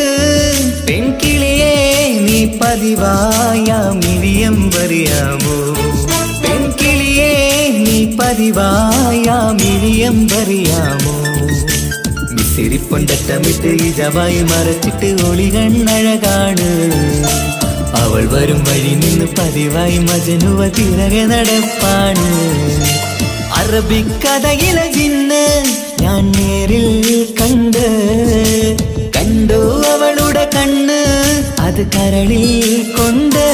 പെൺകിളിയെ നീ പതിവായാം മിഴിയം പറയാമോ പെൺകിളിയെ നീ പതിവായാം മിഴിയം പറയാമോ വിസിരിപ്പൊണ്ടട്ടമിട്ട് ഈ ജബായി മറച്ചിട്ട് ഒളി കണ്ണഴകാണ് അവൾ വരും വഴി നിന്ന് പതിവായി മജനുവ പിറകെ നടപ്പാണ് അറബിക്കഥയിലെ ജിന്ന് ഞാൻ നേരിൽ കണ്ടു അവളുടെ കണ്ണ് അത് കരളിൽ കൊണ്ട്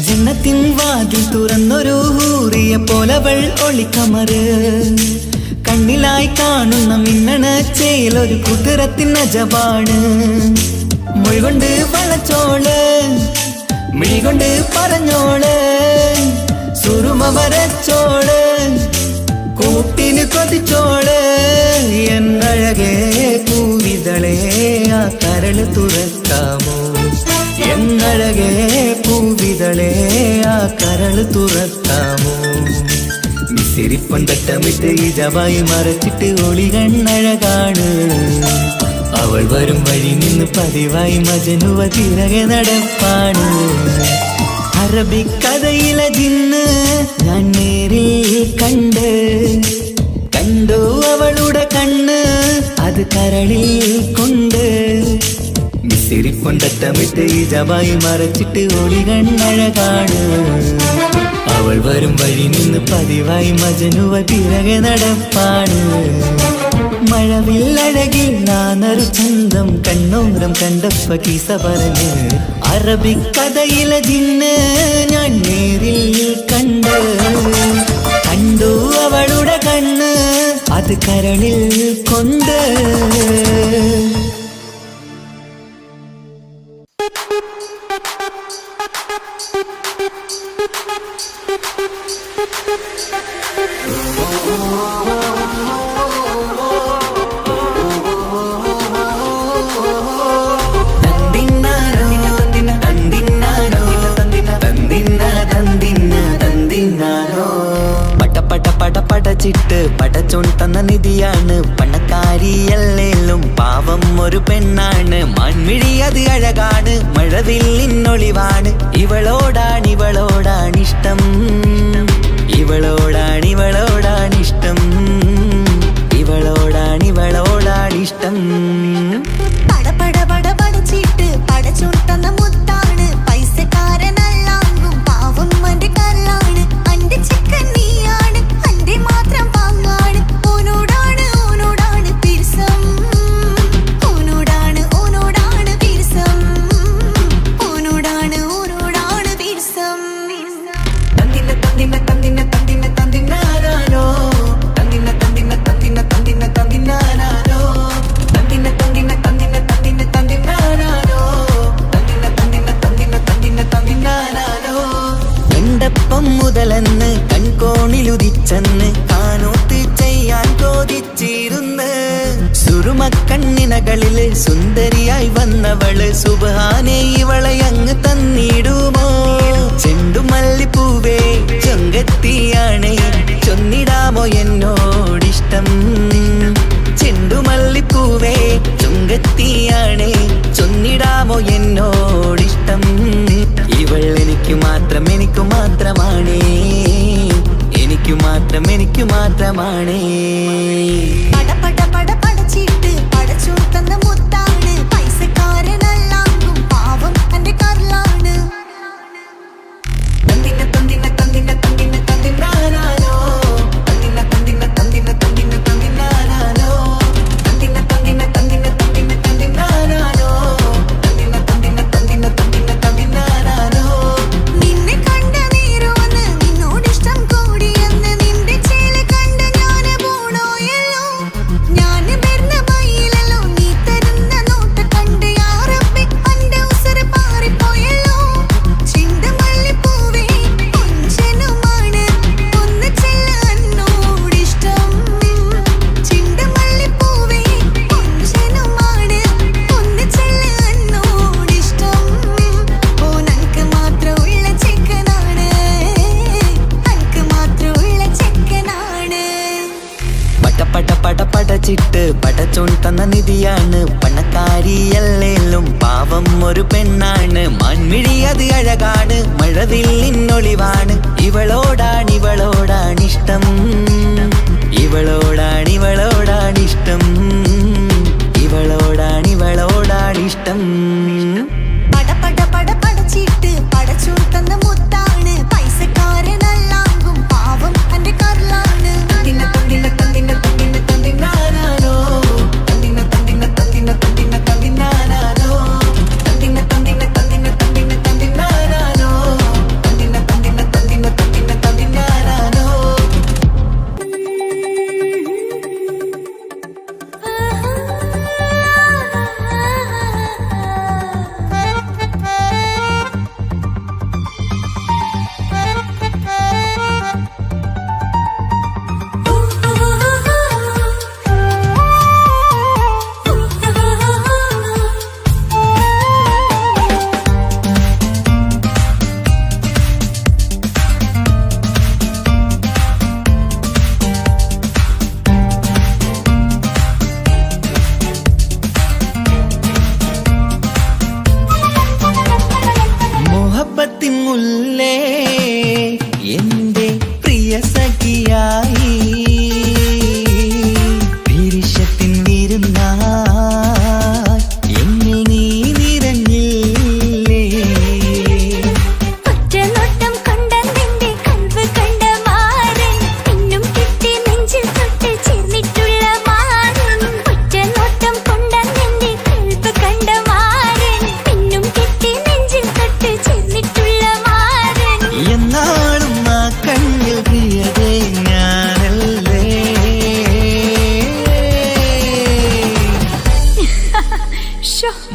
ജന്നത്തിൻ വാതിൽ തുറന്നൊരു ഹൂറിയ പോലവൾ ഒളിക്കമറ് കണ്ണിലായി കാണുന്ന മിന്നണ ചേലൊരു കുതിരത്തിൻ അജബാണ് മൊഴികൊണ്ട് വളച്ചോള് മിഴികൊണ്ട് പറഞ്ഞോള് സുറുമ വരച്ചോള് കൂട്ടിന് കൊതിച്ചോള് എന്നഴകേ പൂവിതളേ ആ കരള് തുറക്കാമോ എന്നഴകേ പൂവിതളേ ആ കരള് തുറക്കാമോ വിസിരിപ്പൊണ്ടട്ടമിട്ട് ഈ ജബായി മറച്ചിട്ട് ഒളി കണ്ണഴകാണ് അവൾ വരും വഴി നിന്ന് പതിവായി മജനുവ പിറകെ നടപ്പാണ് അറബിക്കഥയിലെ ജിന്ന് ഞാൻ നേരിൽ കണ്ടു അവളുടെ കണ്ണ് അത് കരളിൽ കൊണ്ട് വിസിരിപ്പൊണ്ടട്ടമിട്ട് ഈ ജബായി മറച്ചിട്ട് ഒളി കണ്ണഴകാണ് അവൾ വരും വഴി നിന്ന് പതിവായി മജനുവ പിറകെ നടപ്പാണ് മഴവില്ലഴകില്ലാന്നൊരു ചന്തം കണ്ണോരം കണ്ടപ്പ കീസ പറഞ്ഞ് അറബിക്കഥയിലെ ജിന്ന് ഞാൻ നേരിൽ കണ്ടു അവളുടെ കണ്ണ് അത് കരളിൽ കൊണ്ട് പടച്ചിട്ട് പടച്ചോൻ തന്ന നിധിയാണ് പണക്കാരിയല്ലേലും പാവം ഒരു പെണ്ണാണ് മൺമിഴി അത് അഴകാണ് മഴവില്ലിന്നൊളിവാണ് ഇവളോടാണിഷ്ടം ഇവളോടാണിഷ്ടം ഇവളോടാണിഷ്ടം പടച്ചിട്ട് പടച്ചോൻ തന്ന മുത്താണ് പൈസക്കാരനല്ലാങ്കും പാവം മന്റെ കല്ലാണ് അന്റെ ചിക്കൻ നീയാണ് അന്റെ മാത്രം പാങ്ങാണ് ഓനോടാണ് പിരിസം ഓനോടാണ് പിരിസം ഓനോടാണ് സുറുമക്കണ്ണിനകളില് സുന്ദരിയായി വന്നവള് സുബ്ഹാനേ ഇവളെ അങ്ങ് തന്നിടുമോ ചെണ്ടുമല്ലിപ്പൂവേ ചൊങ്കത്തിയാണ് ചൊന്നിടാമോ എന്നോടിഷ്ടം ചെണ്ടുമല്ലിപ്പൂവേ ചൊങ്കത്തിയാണ് ചൊന്നിടാമോ എന്നോടിഷ്ടം ഇവൾ എനിക്ക് മാത്രം എനിക്ക് മാത്രമാണേ എനിക്ക് മാത്രം എനിക്ക് മാത്രമാണേ പട പട പട പടച്ചിട്ട് പടച്ചോൻ തന്ന മുത്താണ് പൈസക്കാരനല്ലാങ്കും പാവം എന്റെ കർലാണ് തന്തിന തന്തിന തന്തിന തന്തിന തന്തിനാനാനോ തന്തിന തന്തിന തന്തിന തന്തിന തന്തിനാനാനോ തന്തിന തന്തിന തന്തിന തന്തിന തന്തിനാനാനോ തന്തിന തന്തിന തന്തിന തന്തിന തന്തിനാനാനോ നിന്നെ കണ്ട നേരോന്ന് നിന്നോടിഷ്ടം കൂടിയെന്ന് നിന്റെ ചേല് കണ്ട ഞാന് പോണോയല്ലോ ഞാന് വരുന്ന മയിലല്ലോ നീ തരുന്ന നോട്ട് കണ്ട് യാ റബ്ബി അന്റെ ഉസറ് പാറിപ്പോയല്ലോ ചെണ്ടുമല്ലിപ്പൂവേ കൊഞ്ചനുമാണ് ഒന്ന് ചെല്ല എന്നോടിഷ്ടം ചെണ്ടുമല്ലിപ്പൂവേ കൊഞ്ചനുമാണ് ഒന്ന് ചെല്ല എന്നോടിഷ്ടം ഓ നനക്ക് മാത്രമുള്ള ചെക്കനാണ് നനക്ക് മാത്രമുള്ള ചെക്കനാണ് പട പട പട പടച്ചിട്ട് പടച്ചോൻ തന്ന നിധിയാണ് പണക്കാരിയല്ലേലും പാവം ഒരു പെണ്ണാണ് മാൻമിഴി അത് അഴകാണ് മഴവില്ലിന്നൊളിവാണ് ഇവളോടാണിഷ്ടം ഇവളോടാണിഷ്ടം ഇവളോടാണിഷ്ടം പട പട പട പടച്ചിട്ട് പടച്ചോൻ തന്ന മുത്താണ് പൈസക്കാരനല്ലാങ്കും പാവം എന്റെ കർലാണ് തന്തിന തന്തിന തന്തിന തന്തിന തന്തിനാനാനോ തന്തിന തന്തിന തന്തിന തന്തിന തന്തിനാനാനോ തന്തിന തന്തിന തന്തിന തന്തിന തന്തിനാനാനോ തന്തിന തന്തിന തന്തിന തന്തിന തന്തിനാനാനോ മുഹബത്തിൻ മുല്ലേ എന്റെ പ്രിയ സഖിയായി പിരിശത്തിൻ വിരുന്നായി എന്നിൽ നീ നിറഞ്ഞില്ലേ ഒറ്റനോട്ടം കൊണ്ടെന്റെ കൽവ് കണ്ട മാരൻ പിന്നും കിട്ടി നെഞ്ചിൽ തൊട്ട് ചേർന്നിട്ടുള്ള മാരൻ ഒറ്റനോട്ടം കൊണ്ടെന്റെ കൽവ് കണ്ട മാരൻ പിന്നും കിട്ടി നെഞ്ചിൽ തൊട്ട് ചേർന്നിട്ടുള്ള മാരൻ എന്നാളും ആ കണ്ണിൽ പ്രിയതേ ഞാനല്ലേ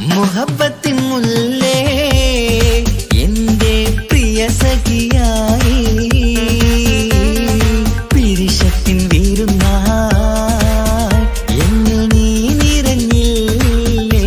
മുഹബത്തിൻ മുല്ലേ എന്റെ പ്രിയ സഖിയായി പിരിശത്തിൻ വിരുന്നായി എന്നിൽ നീ നിറഞ്ഞില്ലേ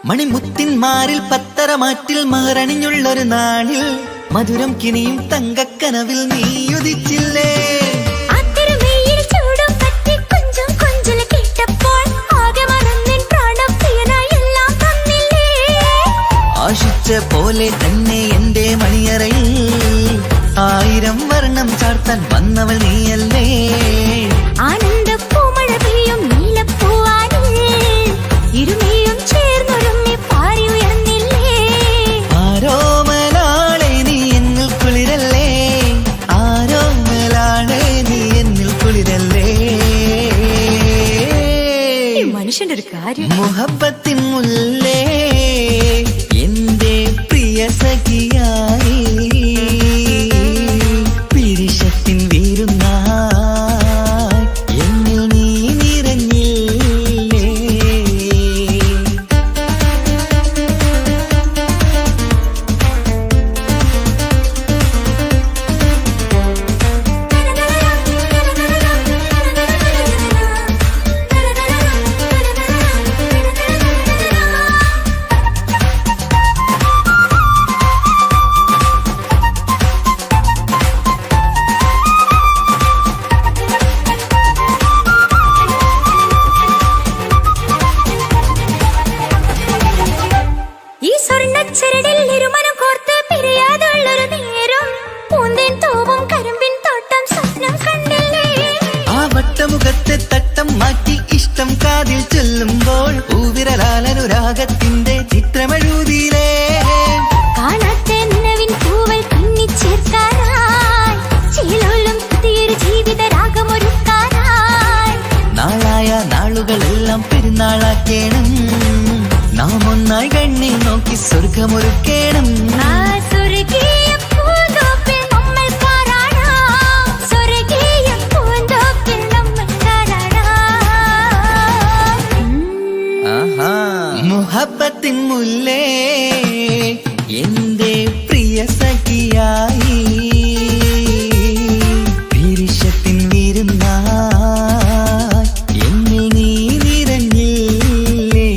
മണിമുത്തിന്മാരിൽ പത്തരമാറ്റിൽ മഹറണിഞ്ഞുള്ളൊരു നാളിൽ മധുരം കിനിയും തങ്കക്കനവിൽ നീയുദിച്ചില്ലേ അത്തരമേയിൽ ചൂടും പറ്റി കൊഞ്ചും കൊഞ്ചല് കേട്ടപ്പോൾ ആകെ മറന്നിൻ പ്രാണപ്രിയനായി എല്ലാം തന്നില്ലേ ആശിച്ച പോലെ തന്നെ എന്റെ മണിയറയിൽ 1000 വർണ്ണം ചാർത്താൻ വന്നവൾ നീയല്ലേ ആനന്ദ പൂമഴ പെയ്യും നീലപ്പൂവാനിൽ ഇരുമേയും ചേർന്നൊരുമ്മി പാറി ഉയർന്നില്ലേ ആരോമലാളെ നീ എന്നിൽ കുളിരല്ലേ ആരോമലാളെ നീ എന്നിൽ കുളിരല്ലേ മനുഷ്യന്റെ ഒരു കാര്യം മുഹബത്തിൻ മുല്ലേ എന്റെ പ്രിയ സ്വർഗമൊരുക്കേണം. ആ സ്വർഗീയ പൂന്തോപ്പിൽ നമ്മൾ കാണാം, സ്വർഗീയ പൂന്തോപ്പിൽ നമ്മൾ കാണാം. മുഹബത്തിൻ മുല്ലേ എന്റെ പ്രിയ സഖിയായി, പിരിശത്തിൻ വിരുന്നായി എന്നിൽ നീ നിറഞ്ഞില്ലേ.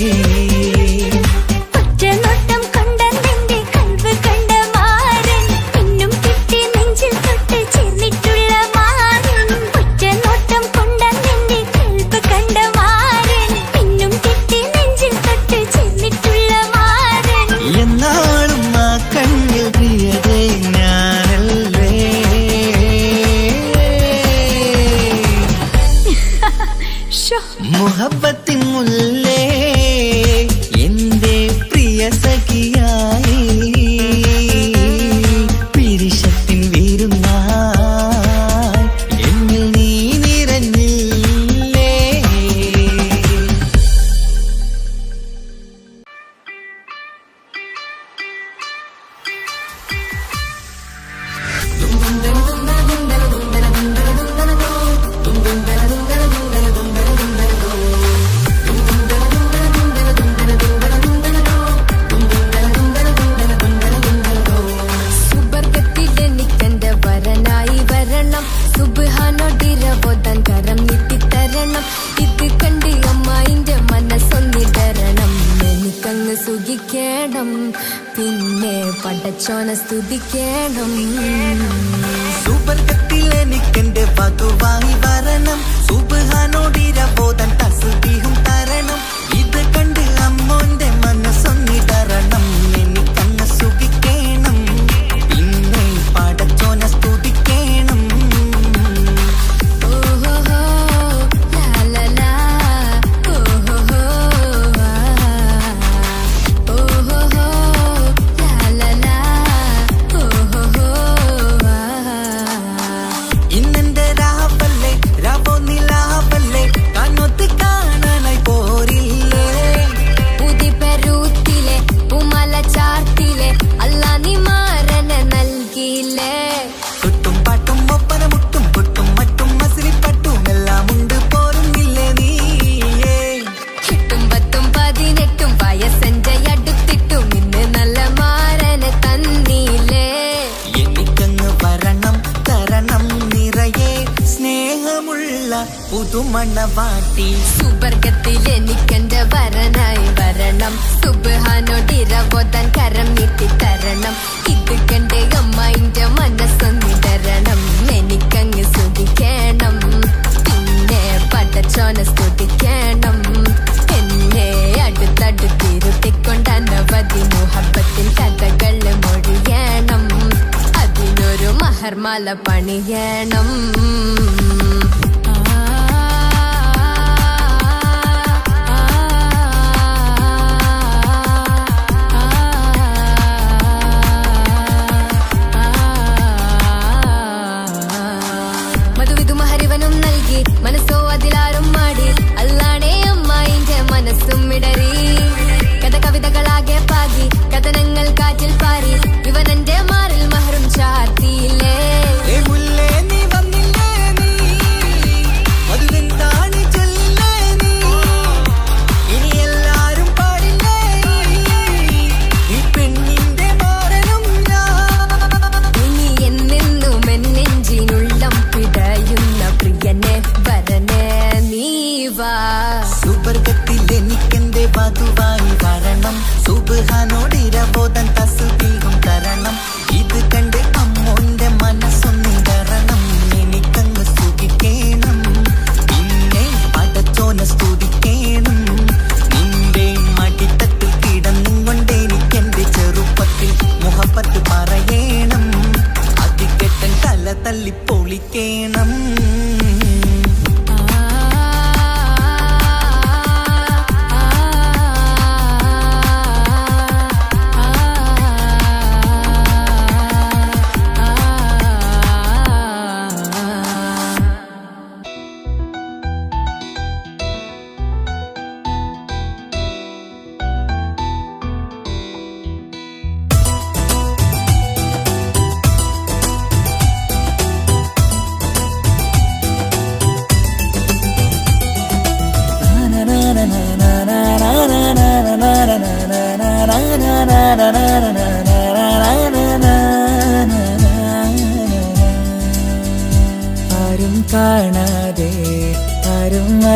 ഒറ്റനോട്ടം കൊണ്ടെന്റെ കൽവ് കണ്ട മാരൻ, പിന്നും കിട്ടി നെഞ്ചിൽ തൊട്ട് ചേർന്നിട്ടുള്ള മാരൻ. ഒറ്റനോട്ടം കൊണ്ടെന്റെ കൽവ് കണ്ട മാരൻ, പിന്നും കിട്ടി നെഞ്ചിൽ തൊട്ട് ചേർന്നിട്ടുള്ള മാരൻ. എന്നാളും ആ കണ്ണിൽ പ്രിയതേ ഞാനല്ലേ. മുഹബത്തിൻ മുല്ലേ എന്റെ പ്രിയ സഖിയായി, പിരിശത്തിൻ വിരുന്നായി എന്നിൽ നീ നിറഞ്ഞില്ലേ. സുബർഗത്തിലെനിക്കെന്റെ വരനായി വരണം, സുബ്ഹാനോടിരവോദാൻ കരം നീട്ടിത്തരണം. ഇത് കണ്ട് അമ്മായിന്റെ മനസ്സൊന്നിടരണം. എനിക്കങ്ങ് സുഖിക്കണം, പിന്നെ പടച്ചോനെ സ്തുതിക്കണം. സുബർഗത്തിൽ എനിക്കെന്റെ വധുവായി വരണം, സുബ്ഹാനോടിരവോദാൻ തസ്ബീഹും തരണം. ഇത് കണ്ട് അമ്മോന്റെ മനസ്സൊന്നിടരണം. എനിക്കങ്ങ് സുഖിക്കണം, പിന്നെ പടച്ചോനെ സ്തുതിക്കണം. ഓഹോഹോ ലാലലാ, ഓഹോഹോ ഓഹോഹോ ലാലലാ, ഓഹോഹോ. ഇന്നെന്റെ രാവല്ലേ രാവോ നിലാവല്ലേ, കണ്ണൊത്ത് കാണാനായി പോരില്ലേ. പുതിപ്പെരൂത്തിലെ പൂമല ചാർത്തിലെ അല്ലാ നീ മാരനെ നൽകിയില്ലേ. കുട്ടും പാട്ടും ഒപ്പന മുട്ടും പൊട്ടും മറ്റും മസിലിപ്പട്ടും എല്ലാം ഉണ്ട് പോരുന്നില്ലേ നീയേ. 8 10 18 വയസ്സെന്റെ അടുത്തിട്ടും ഇന്ന് നല്ല മാരനെ തന്നീലേ. എനിക്കങ്ങ് വരണം തരണം നിറയെ സ്നേഹമുള്ള പുതുമണവാട്ടി. സുബർഗത്തിൽ എനിക്കെന്റെ വരനായി വരണം, സുബ്ഹാനോടിരവോദാൻ കരം നീട്ടിത്തരണം. ഇത് കണ്ട് അമ്മായിന്റെ മനസ്സൊന്നിടരണം. എനിക്കങ്ങ് സുഖിക്കണം, പിന്നെ പടച്ചോനെ സ്തുതിക്കണം. എന്നെ അടുത്തടുത്തിരുത്തിക്കൊണ്ട് അനവധി മുഹബത്തിൻ കഥകൾ മൊഴിയണം. അതിനൊരു മഹർമാല പണിയണം. മധുവിധു മഹരിവനും നൽകി, മനസ്സോ അതിലാരും മാടി. അല്ലാണേ അമ്മായിന്റെ മനസ്സും ഇടറി. കഥ കവിതകളാകെ പാകി, കഥനങ്ങൾ കാറ്റിൽ പാറി. ഇവനെന്റെ മാറിൽ മഹറും ചാർത്തിയില്ലേ. ഏ മുല്ലേ നീ വന്നില്ലേ,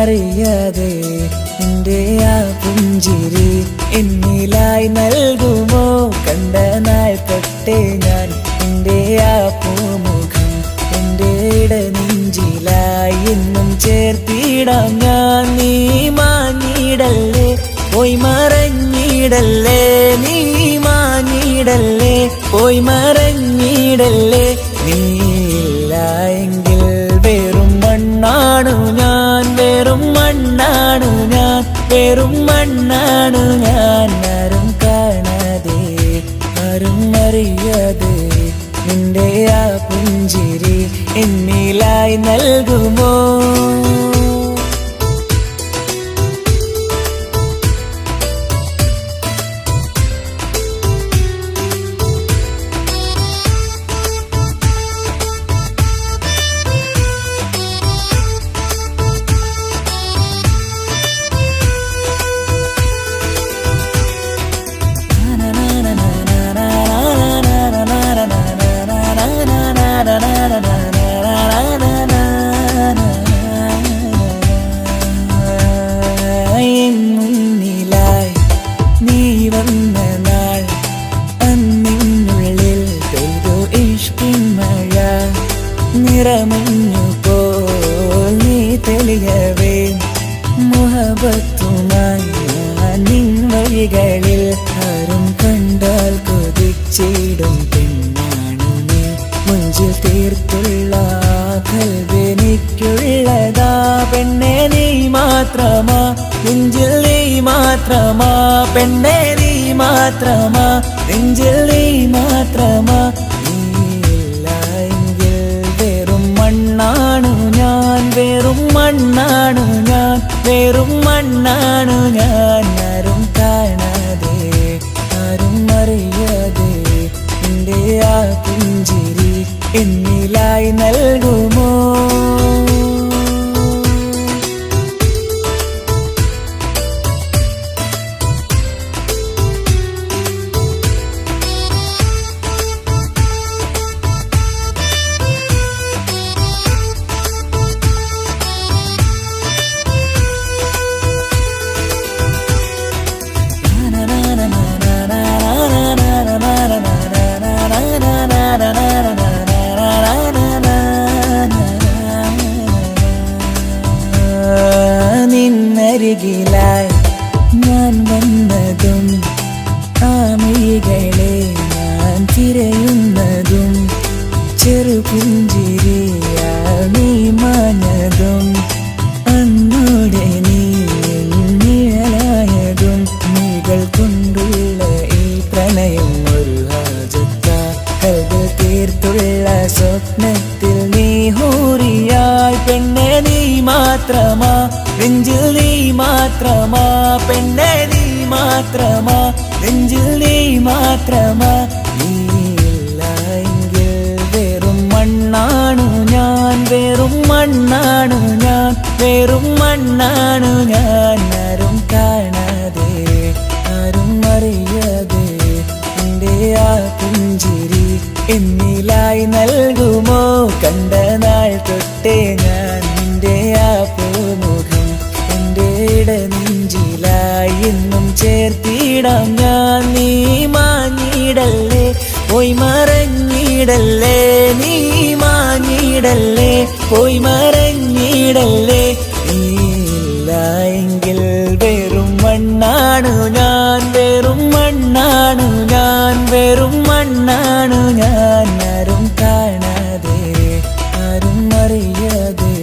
അറിയാതെ നിന്റെ ആ പുഞ്ചിരി എന്നിലായി നൽകുമോ? കണ്ട നാൾ തൊട്ടേ ഞാൻ നിന്റെ ആ പൂമുഖം എന്റെ ഇടനെഞ്ചിലായി എന്നും ചേർത്തിടാം ഞാൻ. നീ മാഞ്ഞിടല്ലേ, പോയി മറഞ്ഞിടല്ലേ, നീ മാഞ്ഞിടല്ലേ, പോയി മറഞ്ഞിടല്ലേ. നീയില്ല എങ്കിൽ വെറും മണ്ണാണു ഞാൻ, വെറും മണ്ണാണു ഞാൻ, വെറും മണ്ണാണു ഞാൻ. ആരും കാണാതെ ആരും അറിയാതെ നിന്റെ ആ പുഞ്ചിരി എന്നിലായി നൽകുമോ? മുന്നിലായി നീ വന്ന നാൾ അന്നിനുള്ളിൽ പെയ്തു ഇഷ്കിൻ മഴ. നിറമഞ്ഞു പോൽ നീ തെളിയവേ മുഹബത്തുമായി ഞാൻ നിൻ വഴികളിൽ. ആരും കണ്ടാൽ കൊതിച്ചിടും പെണ്ണാണു നീ, മുഞ്ചിൽ തീർത്തുള്ള കൽവെനിക്കുള്ളതാ. പെണ്ണെ നീ മാത്രമാ, നെഞ്ചിൽ നീ മാത്രമാ, പെണ്ണെ നീ മാത്രമാ, നെഞ്ചിൽ നീ മാത്രമാ. നീയില്ല എങ്കിൽ വെറും മണ്ണാണു ഞാൻ, വെറും മണ്ണാണു ഞാൻ, വെറും മണ്ണാണു ഞാൻ. ആരും കാണാതെ ആരും അറിയാതെ നിന്റെ ആ പുഞ്ചിരി എന്നിലായി നൽകുമോ? നിന്നരികിലായി ഞാൻ വന്നതും ആമികളെ ഞാൻ തിരയുന്നതും ചെറുപുഞ്ചിരിയാ നീ മാഞ്ഞതും അന്നോടെ നീ നിഴലായതും നീകൾ കൊണ്ടുള്ള ഈ പ്രണയം ഒരു ഹാജത്ത കൽബ് തീർത്തുള്ള സ്വപ്നത്തിൽ നീ ഹൂറിയായി. പെണ്ണെ നീ മാത്രമാ, നെഞ്ചിൽ നീ മാത്രമാ, പെണ്ണെ നീ മാത്രമാ, നെഞ്ചിൽ നീ മാത്രമാ. നീയില്ല എങ്കിൽ വെറും മണ്ണാണു ഞാൻ, വെറും മണ്ണാണു ഞാൻ, വെറും മണ്ണാണു ഞാൻ. ആരും കാണാതെ ആരും അറിയാതെ നിന്റെ ആ പുഞ്ചിരി എന്നിലായി നൽകുമോ? കണ്ട നാൾ തൊട്ടേ ഞാൻ നിന്റെ ആ പൂമുഖം എന്റെ ഇടനെഞ്ചിലായി എന്നും ചേർത്തിടാം ഞാൻ. നീ മാഞ്ഞിടല്ലേ, പോയി മറഞ്ഞിടല്ലേ, നീ മാഞ്ഞിടല്ലേ, പോയി മറഞ്ഞിടല്ലേ. നീയില്ല എങ്കിൽ വെറും മണ്ണാണു ഞാൻ, വെറും മണ്ണാണു ഞാൻ, വെറും മണ്ണാണു ഞാൻ. ആരും കാണാതെ ആരും അറിയാതെ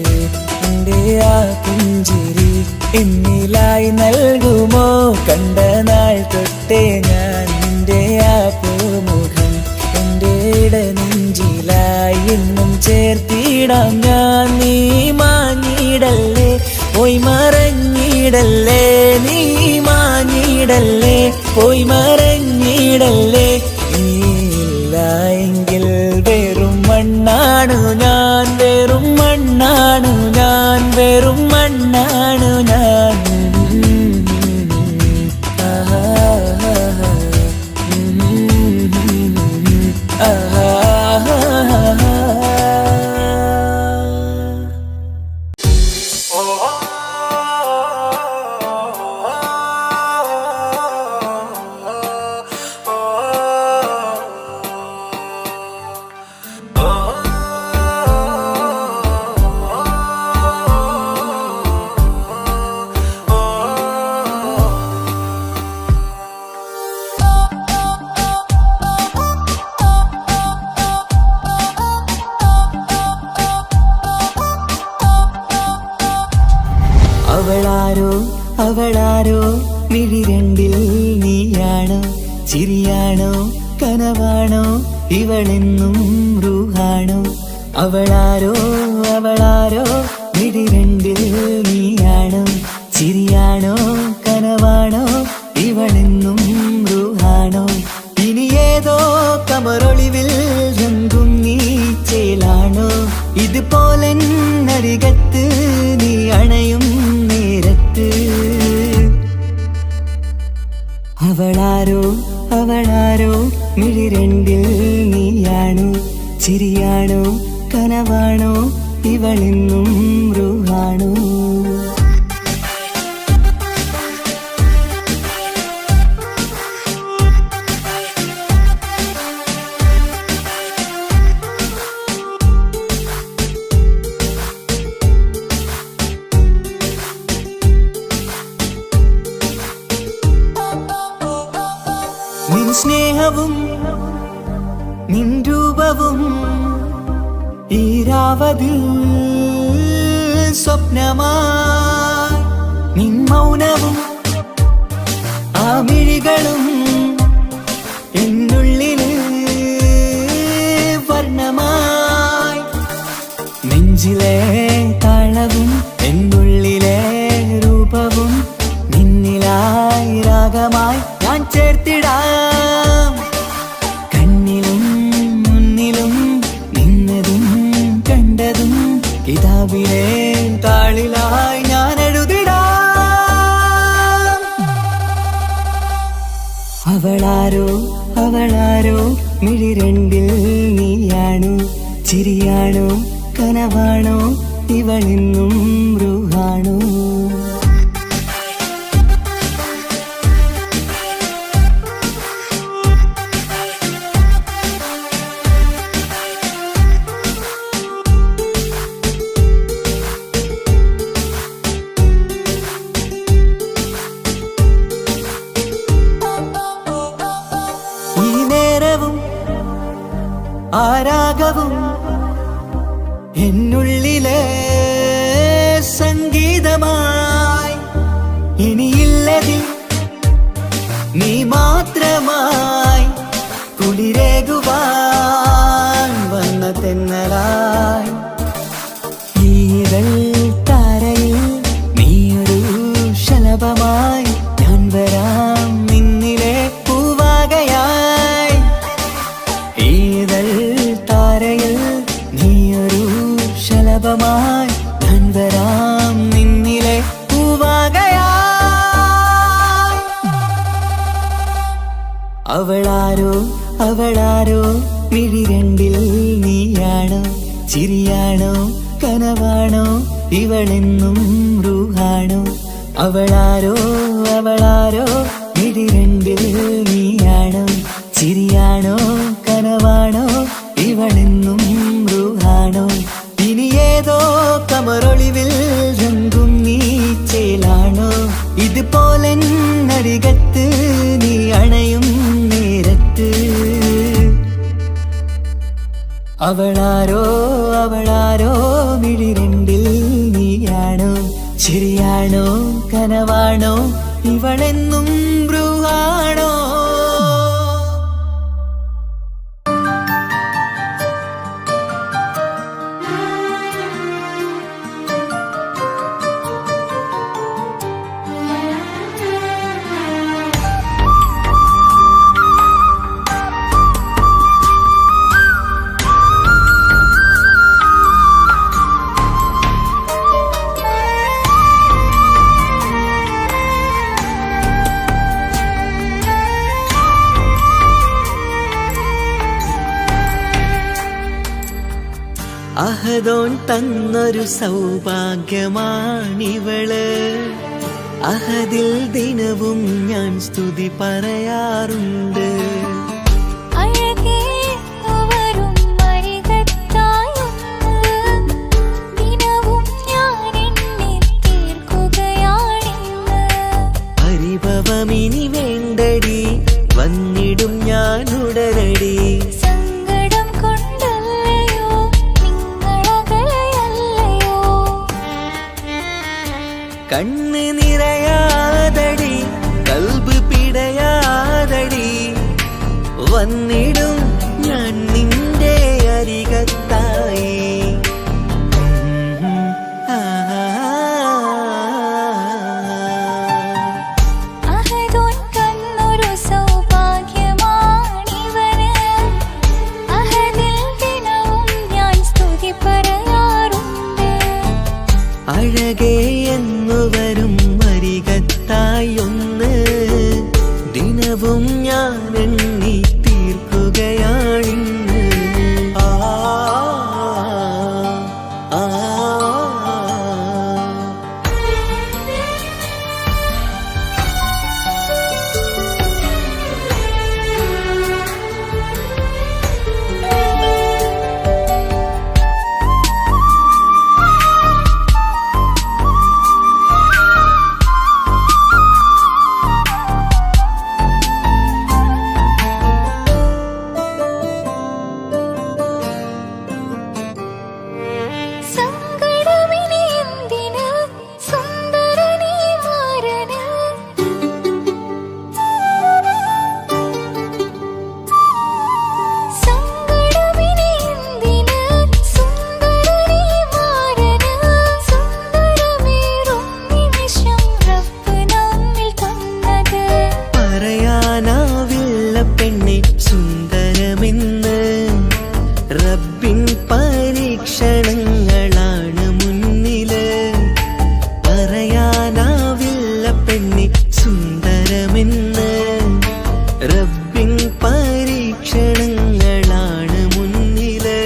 നിന്റെ ആ പുഞ്ചിരി എന്നിലായി നൽകുമോ? കണ്ട നാൾ തൊട്ടേ ഞാൻ നിന്റെ ആ പൂമുഖം എന്റെ ഇടനെഞ്ചിലായി എന്നും ചേർത്തിടാം ഞാൻ. നീ മാഞ്ഞിടല്ലേ, പോയി മറഞ്ഞിടല്ലേ, നീ മാഞ്ഞിടല്ലേ, പോയി മറഞ്ഞിടല്ലേ. നീയില്ല എങ്കിൽ വെറും മണ്ണാണു ഞാൻ, വെറും മണ്ണാണു ഞാൻ, വെറും മണ്ണാണു ഞാൻ. മിഴി രണ്ടിൽ നീയാണോ ചിരിയാണോ കനവാണോ ഇവളെന്നും റൂഹാണോ അവളാരോ അവളാരോ മിഴി രണ്ടിൽ നീയാണോ ചിരിയാണോ കനവാണോ ഇവളെന്നും റൂഹാണോ ഇനി ഏതോ കമറൊളിവിൽ രംഗും നീ ചേലാണോ ഇതുപോലെ നരികത്ത് നീ അണയും നേരത്ത് അവളാരോ അവളാരോ മിഴി രണ്ടിൽ നീയാണോ ചിരിയാണോ കനവാണോ ഇവളെന്നും റൂഹാണോ നിൻ സ്നേഹവും നിൻ രൂപവും ഈരാവതിൽ സ്വപ്നമായി നിൻ മൗനവും ആ മിഴികളും എന്നുള്ളിൽ വർണ്ണമായി നെഞ്ചിലെ താളവും എന്നുള്ളിലെ രൂപവും നിന്നിലായി രാഗമായി ഞാൻ ചേർത്തിടാം കണ്ണിലും മുന്നിലും നിന്നതും കണ്ടതും കിതാബിലെ താളിലായി ഞാൻ എഴുതിടാം അവളാരോ അവളാരോ മിഴി രണ്ടിൽ നീയാണോ ചിരിയാണോ കനവാണോ ഇവളെന്നും റൂഹാണോ ആരാഗവും എന്നുള്ളിലെ സംഗീതമായി ഇനിയില്ലതിൽ നീ മാത്രമായി കുളിരേകുവാൻ വന്ന തെന്നലായി ഈതൾ താരയിൽ നീയൊരു ശലഭമായി ഞാൻ വരാം നിന്നിലെ പൂവാകയായി ഈതൾ താരയിൽ നീയൊരു ശലഭമായി ഞാൻ വരാം നിന്നിലെ പൂവാകയായി അവളാരോ അവളാരോ മിഴി രണ്ടിൽ നീയാണോ ചിരിയാണോ കനവാണോ ഇവളെന്നും റൂഹാണോ അവളാരോ അവളാരോ മിഴി രണ്ടിൽ നീയാണോ ചിരിയാണോ കനവാണോ ഇവളെന്നും റൂഹാണോ ഇനി ഏതോ കമറൊളിവിൽ രംഗും നീ ചേലാണോ ഇതുപോലെ നരികത്ത് നീ അണയും നേരത്ത് അവളാരോ അവളാരോ മിഴി രണ്ടിൽ നീയാണോ ചിരിയാണോ കനവാണോ ഇവളെന്നും ബ്രൂഹാണോ അഹദോൻ തന്നൊരു സൗഭാഗ്യമാണിവള് അഹദിൽ ദിനവും ഞാൻ സ്തുതി പറയാറുണ്ട് പരിഭവമിനി വേണ്ടടി വന്നിടും ഞാൻ ഉടനടി കണ്ണ് നിറയാതടി നാളിലും ഞാൻ നിന്റെ അരികത്തായി. അഹദോൻ തന്നൊരു സൗഭാഗ്യമാണിവന്. അഹദിൽ ദിനവും ഞാൻ സ്തുതി പറയാറുണ്ട്. അഴകേ എന്നു വരും അരികത്തായൊന്ന് ദിനവും ഞാൻ എണ്ണി തീർക്കുകയാണിന്ന്. ആ ആ സങ്കടമിനി എന്തിന് സുന്ദരനീ മാരന്. സങ്കടമിനി എന്തിന് സുന്ദരനീ മാരന്. സുന്ദരമേറും നിമിഷം റബ്ബ് നമ്മിൽ തന്നത്. പറയാനാവില്ല പെണ്ണെ സുന്ദരമെന്ന്. റബ്ബിൻ പരീക്ഷണങ്ങളാണ് മുന്നില്. പറയാനാവില്ല പെണ്ണെ സുന്ദരമെന്ന്. റബ്ബിൻ പരീക്ഷണങ്ങളാണ് മുന്നില്.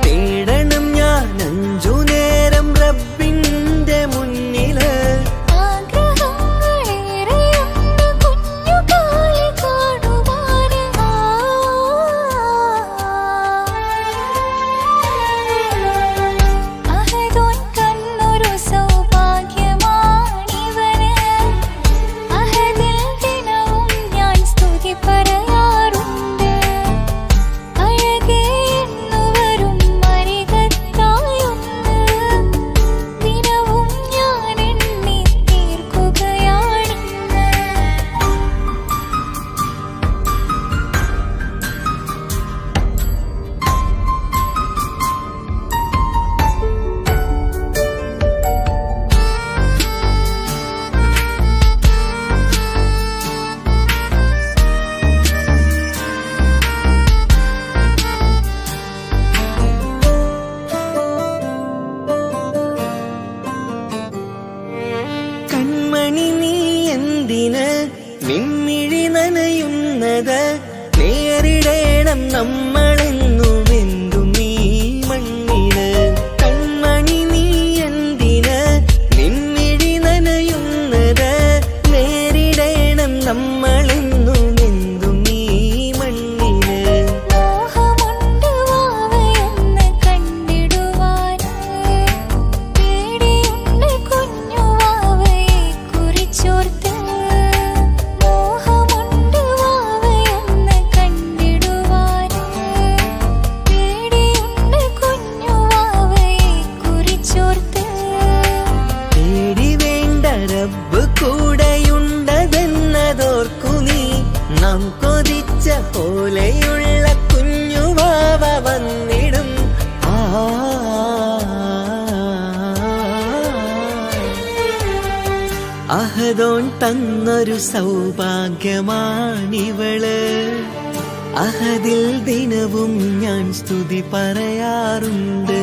തേടണം ഞാൻ 5 നേരം റബ്ബിന്റെ മുന്നില്. ആഗ്രഹങ്ങളേറെയുണ്ട് കുഞ്ഞുകാലി കാണുവാന്. അഹദോൻ തന്നൊരു സൗഭാഗ്യമാണിവന്. അഹദിൽ ദിനവും ഞാൻ സ്തുതി പറയാറുണ്ട്. അഴകേ എന്നു വരും അരികത്തായൊന്ന് ദിനവും ഞാൻ എണ്ണി തീർക്കുകയാണിന്ന്. കൺമണി നീ എന്തിന് നിൻമിഴി നനയുന്നത്. നേരിടേണം നമ്മളെന്നും എന്തും ഈ മണ്ണില്. കൺമണി നീ എന്തിന് നിൻമിഴി നനയുന്നത്. നേരിടേണം നമ്മളെന്നും എന്തും ഈ മണ്ണില്. മോഹമുണ്ട് വാവയൊന്ന് കണ്ടിടുവാന്. പേടിയുണ്ട് കുഞ്ഞു വാവയെ കുറിച്ചോർത്ത്. മോഹമുണ്ട് വാവയൊന്ന് കണ്ടിടുവാന്. പേടിയുണ്ട് കുഞ്ഞു വാവയെ കുറിച്ചോർത്ത്. പേടി വേണ്ട റബ്ബ് കൂടെയുണ്ടതെന്നതോർക്കു നീ. നാം കൊതിച്ച പോലെയുള്ള കുഞ്ഞുവാവ വന്നിടും. ആ അഹദോൻ തന്നൊരു സൗഭാഗ്യമാണിവള്. അഹദിൽ ദിനവും ഞാൻ സ്തുതി പറയാറുണ്ട്.